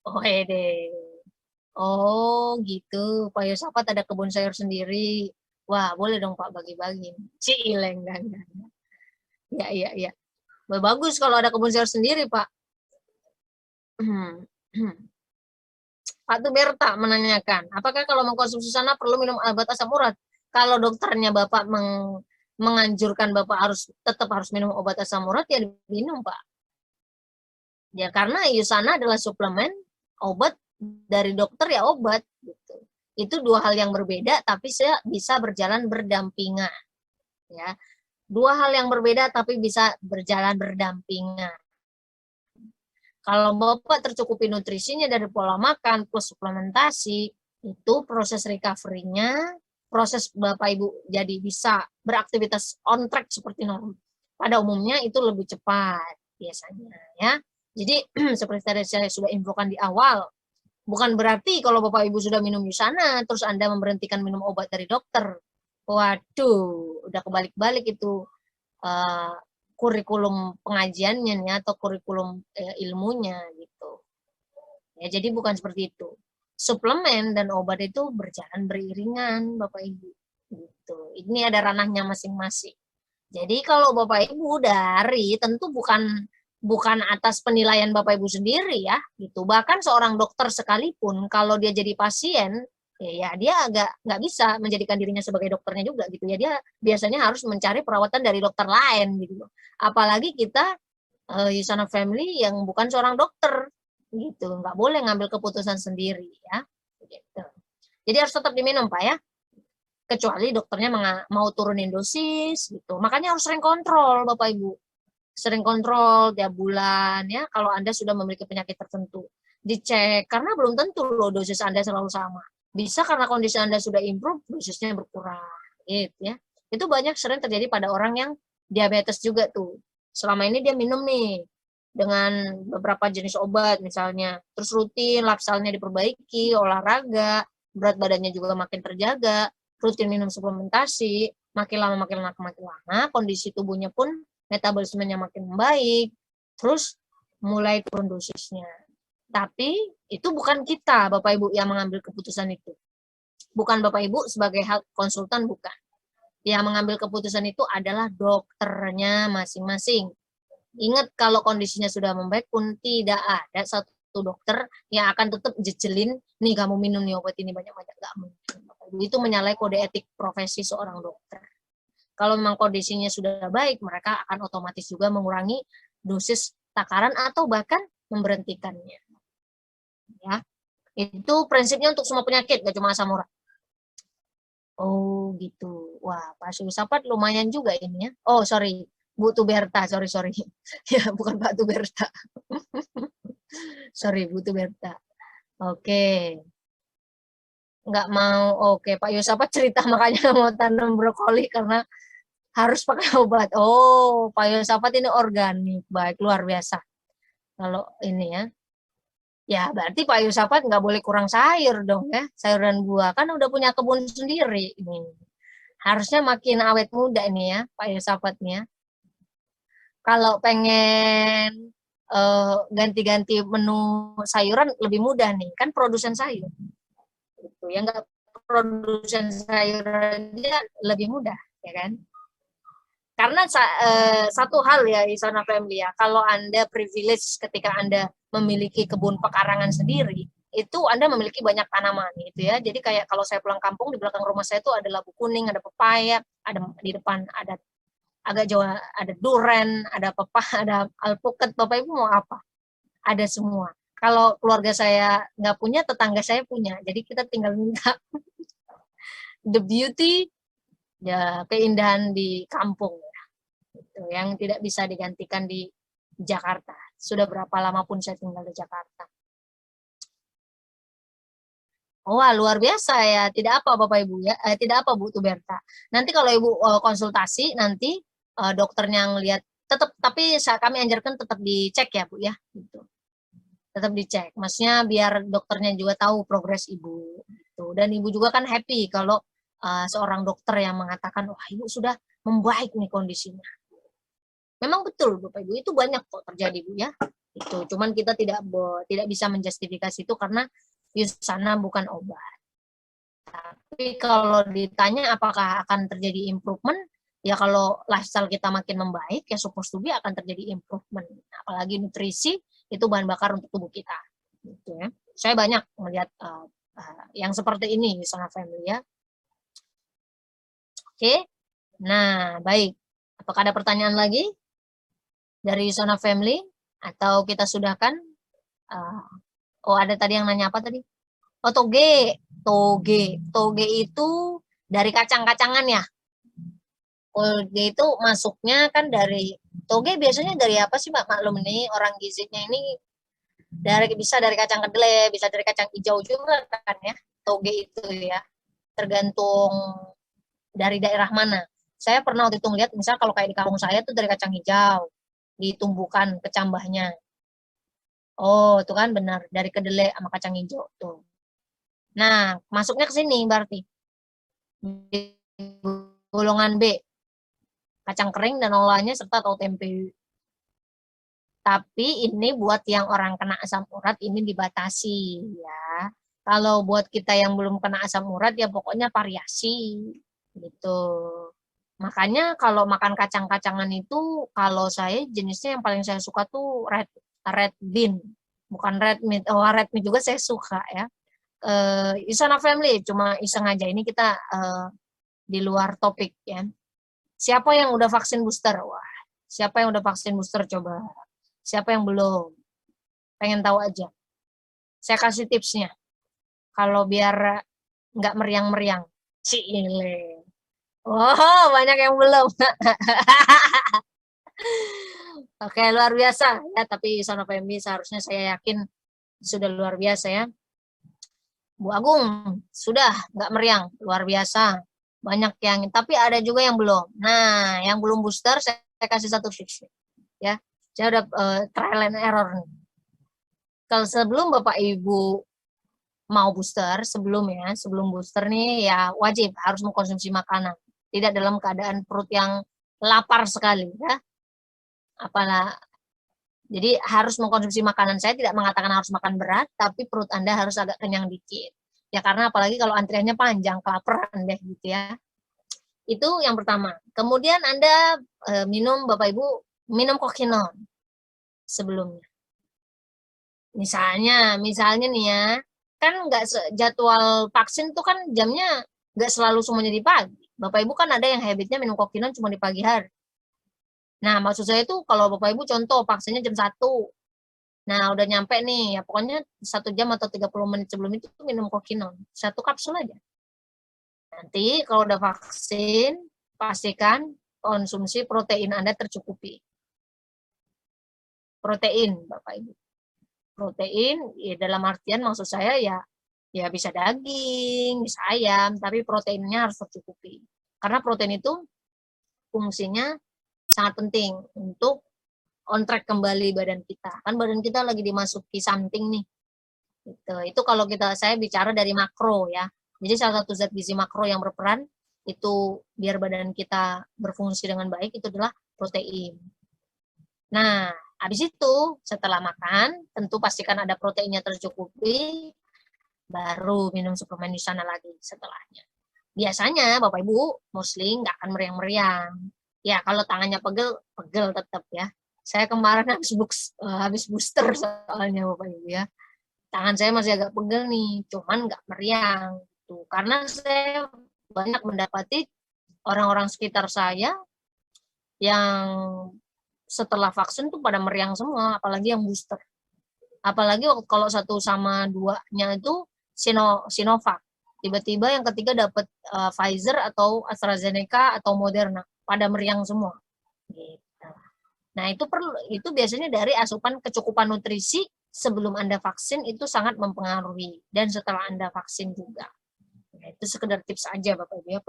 Oh, deh. Oh, gitu. Pak Yosafat ada kebun sayur sendiri. Wah, boleh dong Pak bagi-bagi. Cileng kan. Ya, iya, iya. Bagus kalau ada kebun sayur sendiri, Pak. Pak Tuberta menanyakan, apakah kalau mengkonsumsi sana perlu minum obat asam urat? Kalau dokternya Bapak menganjurkan Bapak tetap harus minum obat asam urat, ya diminum, Pak. Ya, karena Yusana adalah suplemen, obat dari dokter ya obat. Gitu. Itu dua hal yang berbeda, tapi saya bisa berjalan berdampingan. Ya, dua hal yang berbeda tapi bisa berjalan berdampingan. Kalau Bapak tercukupi nutrisinya dari pola makan plus suplementasi, itu proses recovery-nya, proses Bapak Ibu jadi bisa beraktivitas on track seperti normal. Pada umumnya itu lebih cepat biasanya ya. Jadi seperti tadi saya sudah infokan di awal, bukan berarti kalau Bapak Ibu sudah minum Yusana, terus Anda memberhentikan minum obat dari dokter. Waduh, udah kebalik-balik itu uh, kurikulum pengajiannya nih atau kurikulum ilmunya gitu. Ya, jadi bukan seperti itu. suplemen dan obat itu berjalan beriringan, Bapak Ibu. Gitu. Ini ada ranahnya masing-masing. Jadi kalau Bapak Ibu tentu bukan atas penilaian Bapak Ibu sendiri ya, gitu. Bahkan seorang dokter sekalipun kalau dia jadi pasien, ya dia agak nggak bisa menjadikan dirinya sebagai dokternya juga gitu ya. Dia biasanya harus mencari perawatan dari dokter lain gitu. Apalagi kita Yusana Family yang bukan seorang dokter gitu, nggak boleh ngambil keputusan sendiri ya. Gitu. Jadi harus tetap diminum Pak ya. Kecuali dokternya mau turunin dosis gitu. Makanya harus sering kontrol Bapak Ibu. Sering kontrol tiap bulan ya kalau Anda sudah memiliki penyakit tertentu. Dicek karena belum tentu loh dosis Anda selalu sama. Bisa karena kondisi Anda sudah improve, dosisnya berkurang gitu ya. Itu banyak sering terjadi pada orang yang diabetes juga tuh. Selama ini dia minum nih dengan beberapa jenis obat misalnya, terus rutin lifestyle-nya diperbaiki, olahraga, berat badannya juga makin terjaga, rutin minum suplementasi, makin lama kondisi tubuhnya pun metabolismenya makin membaik, terus mulai turun dosisnya. Tapi itu bukan kita, Bapak Ibu, yang mengambil keputusan itu. Bukan Bapak Ibu sebagai konsultan, bukan. Yang mengambil keputusan itu adalah dokternya masing-masing. Ingat kalau kondisinya sudah membaik pun tidak ada satu dokter yang akan tetap jejelin, nih kamu minum nih obat ini banyak-banyak. Nggak mungkin. Itu menyalahi kode etik profesi seorang dokter. Kalau memang kondisinya sudah baik, mereka akan otomatis juga mengurangi dosis takaran atau bahkan memberhentikannya. Ya, itu prinsipnya untuk semua penyakit, gak cuma asam urat. Oh gitu. Wah, Pak Filsafat lumayan juga ini ya. Oh sorry, Bu Tuberta, sorry. Ya bukan Pak Tuberta. Sorry, Bu Tuberta. Oke. Nggak mau, oke. Pak Yusafat cerita makanya mau tanam brokoli karena harus pakai obat. Oh, Pak Yusafat ini organik, baik luar biasa. Kalau ini ya, ya berarti Pak Yusafat nggak boleh kurang sayur dong ya, sayur dan buah kan udah punya kebun sendiri ini. Harusnya makin awet muda ini ya, Pak Yusafatnya. Kalau pengen ganti-ganti menu sayuran lebih mudah nih, kan produsen sayur. Gitu. Yang nggak produsen sayur aja lebih mudah, ya kan? Karena satu hal ya Isona Family ya, kalau Anda privilege ketika Anda memiliki kebun pekarangan sendiri, itu Anda memiliki banyak tanaman gitu ya. Jadi kayak kalau saya pulang kampung di belakang rumah saya itu ada labu kuning, ada pepaya, ada di depan ada agak jauh ada duren, ada ada alpukat, Bapak Ibu mau apa? Ada semua. Kalau keluarga saya nggak punya, tetangga saya punya. Jadi kita tinggal minta the beauty, ya keindahan di kampung gitu, yang tidak bisa digantikan di Jakarta. Sudah berapa lama pun saya tinggal di Jakarta. Wah, luar biasa ya. Tidak apa Bapak Ibu ya. Tidak apa Bu Tuberta. Nanti kalau Ibu konsultasi nanti dokternya ngelihat tetap, tapi kami anjurkan tetap dicek ya Bu ya. Gitu. Tetap dicek. Maksudnya biar dokternya juga tahu progres Ibu. Gitu. Dan Ibu juga kan happy kalau seorang dokter yang mengatakan, wah Ibu sudah membaik nih kondisinya. Memang betul Bapak Ibu, itu banyak kok terjadi Bu ya. Itu cuman kita tidak bisa menjustifikasi itu karena Yusana bukan obat. Tapi kalau ditanya apakah akan terjadi improvement, ya kalau lifestyle kita makin membaik ya supposed to be akan terjadi improvement. Apalagi nutrisi itu bahan bakar untuk tubuh kita. Gitu ya. Saya banyak melihat yang seperti ini Yusana Family ya. Oke. Nah, baik. Apakah ada pertanyaan lagi dari Yusana Family atau kita sudahkan? Oh ada tadi yang nanya apa tadi? Oh toge itu dari kacang-kacangan ya. Toge itu masuknya kan dari toge biasanya dari apa sih Mbak? Maklum nih orang gizinya ini bisa dari kacang kedelai, bisa dari kacang hijau juga kan ya. Toge itu ya. Tergantung dari daerah mana. Saya pernah waktu itu lihat misal kalau kayak di kampung saya tuh dari kacang hijau ditumbuhkan kecambahnya. Oh, itu kan benar dari kedelai sama kacang hijau tuh. Nah, masuknya ke sini berarti di golongan B, kacang kering dan olahnya serta tahu tempe. Tapi ini buat yang orang kena asam urat ini dibatasi ya. Kalau buat kita yang belum kena asam urat ya pokoknya variasi gitu. Makanya kalau makan kacang-kacangan itu kalau saya jenisnya yang paling saya suka tuh red bean, bukan red meat. Oh, red meat juga saya suka ya. Isana Family cuma iseng aja ini kita di luar topik ya. Siapa yang udah vaksin booster? Wah, siapa yang udah vaksin booster coba? Siapa yang belum? Pengen tahu aja. Saya kasih tipsnya. Kalau biar nggak meriang-meriang. Cile. Oh, banyak yang belum. Oke, luar biasa ya. Tapi Son of MB seharusnya saya yakin sudah luar biasa ya. Bu Agung sudah nggak meriang, luar biasa. Banyak yang, tapi ada juga yang belum. Nah, yang belum booster saya kasih satu tips ya. Saya udah trial and error nih. Kalau sebelum Bapak Ibu mau booster, sebelum booster nih ya wajib harus mengkonsumsi makanan. Tidak dalam keadaan perut yang lapar sekali ya. Apalah, jadi harus mengkonsumsi makanan. Saya tidak mengatakan harus makan berat, tapi perut Anda harus agak kenyang dikit. Ya karena apalagi kalau antriannya panjang, kelaparan deh gitu ya. Itu yang pertama. Kemudian Anda minum, Bapak Ibu, minum kokinon sebelumnya. Misalnya nih ya, kan nggak jadwal vaksin tuh kan jamnya nggak selalu semuanya di pagi. Bapak Ibu kan ada yang habitnya minum kokinon cuma di pagi hari. Nah, maksud saya itu kalau Bapak Ibu contoh vaksinnya jam 1. Nah, udah nyampe nih, ya pokoknya 1 jam atau 30 menit sebelum itu minum kokinon. 1 kapsul aja. Nanti kalau udah vaksin, pastikan konsumsi protein Anda tercukupi. Protein, Bapak Ibu. Protein ya dalam artian maksud saya ya bisa daging, bisa ayam, tapi proteinnya harus tercukupi. Karena protein itu fungsinya sangat penting untuk on track kembali badan kita. Kan badan kita lagi dimasuki something nih. Gitu. Itu kalau saya bicara dari makro ya. Jadi salah satu zat gizi makro yang berperan itu biar badan kita berfungsi dengan baik itu adalah protein. Nah, habis itu setelah makan tentu pastikan ada proteinnya tercukupi, baru minum suplemen di sana lagi setelahnya. Biasanya Bapak Ibu muslim nggak akan meriang-meriang. Ya kalau tangannya pegel tetap ya. Saya kemarin habis booster soalnya Bapak Ibu ya. Tangan saya masih agak pegel nih, cuman nggak meriang. Tuh, karena saya banyak mendapati orang-orang sekitar saya yang setelah vaksin tuh pada meriang semua, apalagi yang booster. Apalagi kalau 1 sama 2-nya itu Sinovac. Tiba-tiba yang ketiga dapat Pfizer atau AstraZeneca atau Moderna, pada meriang semua. Gitu. Nah, itu biasanya dari asupan kecukupan nutrisi sebelum Anda vaksin itu sangat mempengaruhi dan setelah Anda vaksin juga. Nah, itu sekedar tips aja Bapak Ibu ya,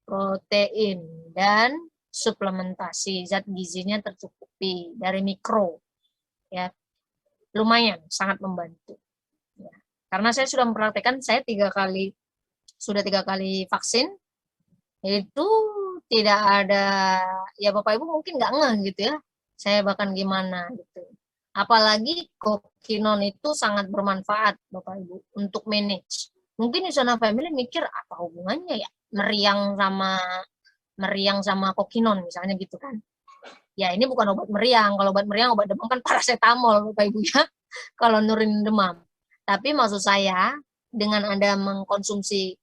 protein dan suplementasi zat gizinya tercukupi dari mikro ya. Lumayan sangat membantu. Ya. Karena saya sudah mempraktekkan, saya sudah 3 kali vaksin, itu tidak ada, ya Bapak Ibu mungkin nggak ngeh gitu ya, saya bahkan gimana gitu. Apalagi kokinon itu sangat bermanfaat Bapak Ibu untuk manage. Mungkin Isana Family mikir apa hubungannya ya meriang sama kokinon misalnya gitu kan. Ya ini bukan obat meriang, kalau obat meriang, obat demam kan paracetamol Bapak Ibu ya, kalau nurunin demam. Tapi maksud saya dengan Anda mengkonsumsi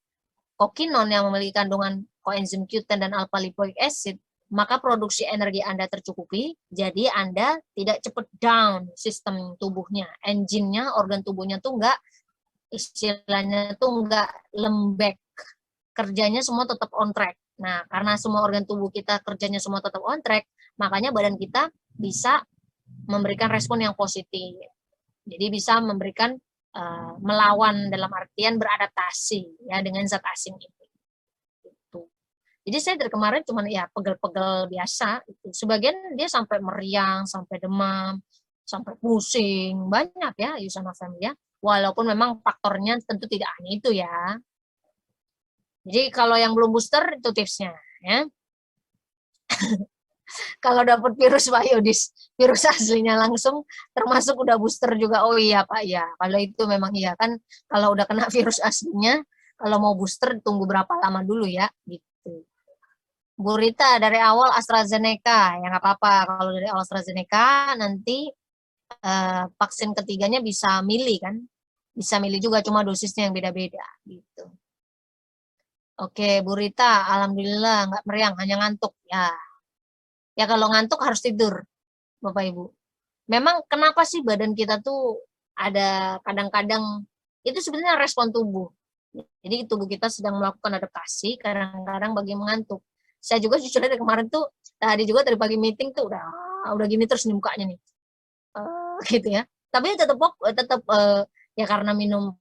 kokinon yang memiliki kandungan koenzim Q10 dan alpha lipoic acid, maka produksi energi Anda tercukupi, jadi Anda tidak cepat down sistem tubuhnya, engine-nya, organ tubuhnya tuh istilahnya tuh enggak lembek, kerjanya semua tetap on track. Nah, karena semua organ tubuh kita kerjanya semua tetap on track, makanya badan kita bisa memberikan respon yang positif. Jadi bisa memberikan melawan dalam artian beradaptasi ya dengan zat asing itu. Gitu. Jadi saya dari kemarin cuma ya pegel-pegel biasa. Itu. Sebagian dia sampai meriang, sampai demam, sampai pusing, banyak ya Yusana Family ya. Walaupun memang faktornya tentu tidak hanya itu ya. Jadi kalau yang belum booster itu tipsnya ya. Kalau dapat virus biodis, virus aslinya langsung, termasuk udah booster juga. Oh iya Pak, ya. Kalau itu memang iya kan, kalau udah kena virus aslinya, kalau mau booster tunggu berapa lama dulu ya, gitu. Bu Rita dari awal AstraZeneca, ya nggak apa-apa. Kalau dari awal AstraZeneca, nanti vaksin ketiganya bisa milih kan, bisa milih juga, cuma dosisnya yang beda-beda, gitu. Oke, Bu Rita, alhamdulillah nggak meriang, hanya ngantuk ya. Ya kalau ngantuk harus tidur, Bapak Ibu. Memang kenapa sih badan kita tuh ada kadang-kadang itu sebenarnya respon tubuh. Jadi tubuh kita sedang melakukan adaptasi, kadang-kadang bagi mengantuk. Saya juga jujur dari kemarin tuh, tadi juga dari pagi meeting tuh udah gini terus nih mukanya nih. Gitu ya. Tapi tetap ya karena minum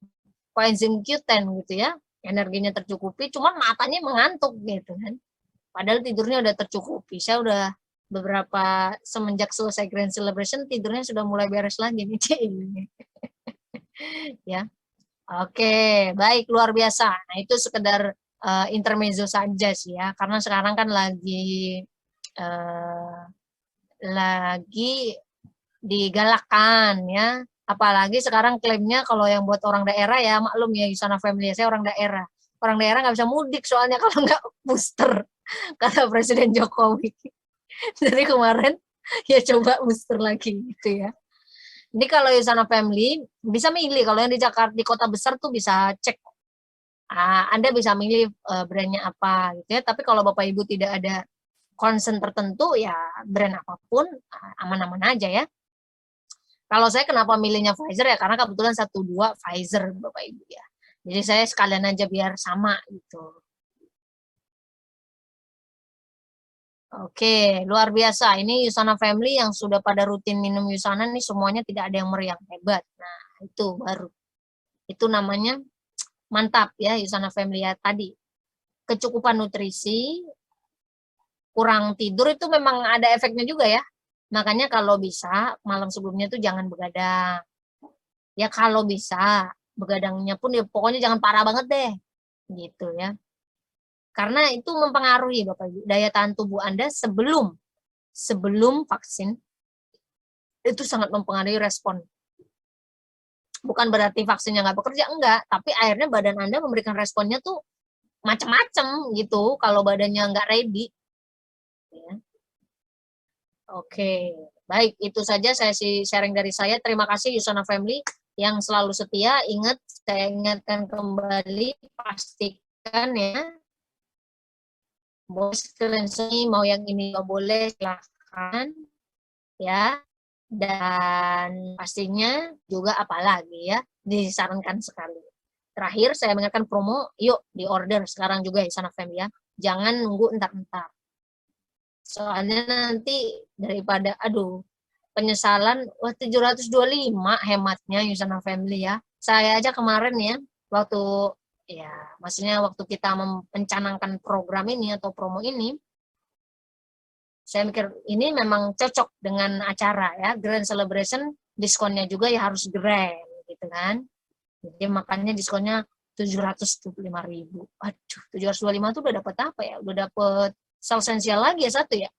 coenzim Q10 gitu ya, energinya tercukupi, cuman matanya mengantuk gitu kan. Padahal tidurnya udah tercukupi. Saya udah beberapa semenjak selesai Grand Celebration tidurnya sudah mulai beres lagi nih. Ya. Oke, baik luar biasa. Nah, itu sekedar intermezzo saja sih ya, karena sekarang kan lagi digalakkan ya. Apalagi sekarang klaimnya kalau yang buat orang daerah ya maklum ya Yusana Family, saya orang daerah. Orang daerah nggak bisa mudik soalnya kalau nggak booster, kata Presiden Jokowi. Jadi kemarin ya coba booster lagi gitu ya. Jadi kalau Yusana Family bisa milih, kalau yang di Jakarta di kota besar tuh bisa cek. Anda bisa milih brandnya apa gitu ya. Tapi kalau Bapak Ibu tidak ada concern tertentu ya brand apapun aman-aman aja ya. Kalau saya kenapa milihnya Pfizer ya karena kebetulan 1-2 Pfizer Bapak Ibu ya. Jadi saya sekalian aja biar sama gitu. Oke, luar biasa. Ini Yusana Family yang sudah pada rutin minum Yusana nih semuanya tidak ada yang meriang, hebat. Nah, itu baru. Itu namanya mantap ya Yusana Family ya tadi. Kecukupan nutrisi, kurang tidur itu memang ada efeknya juga ya. Makanya kalau bisa malam sebelumnya tuh jangan begadang. Ya kalau bisa begadangnya pun ya pokoknya jangan parah banget deh. Gitu ya. Karena itu mempengaruhi Bapak Ibu daya tahan tubuh Anda sebelum vaksin itu sangat mempengaruhi respon. Bukan berarti vaksinnya nggak bekerja, enggak. Tapi akhirnya badan Anda memberikan responnya tuh macam-macam gitu kalau badannya nggak ready. Ya. Oke, baik itu saja sesi sharing dari saya. Terima kasih Yusana Family yang selalu setia. Ingat, saya ingatkan kembali, pastikan ya, voice cleansing mau yang ini nggak boleh silahkan ya. Dan pastinya juga apalagi ya disarankan sekali. Terakhir saya mengingatkan promo, yuk di order sekarang juga ya Sana Fam ya. Jangan nunggu entar-entar. Soalnya nanti daripada penyesalan wah 725 hematnya Yusana Family ya. Saya aja kemarin ya waktu ya maksudnya waktu kita mencanangkan program ini atau promo ini saya mikir ini memang cocok dengan acara ya Grand Celebration, diskonnya juga ya harus grand gitu kan. Jadi makanya diskonnya 725.000. Aduh, 725 itu udah dapat apa ya? Udah dapat sel esensial lagi ya satu ya.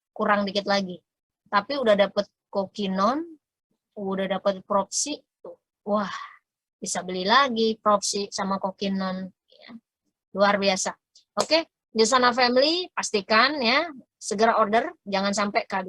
Kurang dikit lagi. Tapi udah dapat kokinon, udah dapat propsi tuh. Wah, bisa beli lagi propsi sama kokinon ya. Luar biasa. Oke, Yusana Family pastikan ya segera order, jangan sampai kehabisan.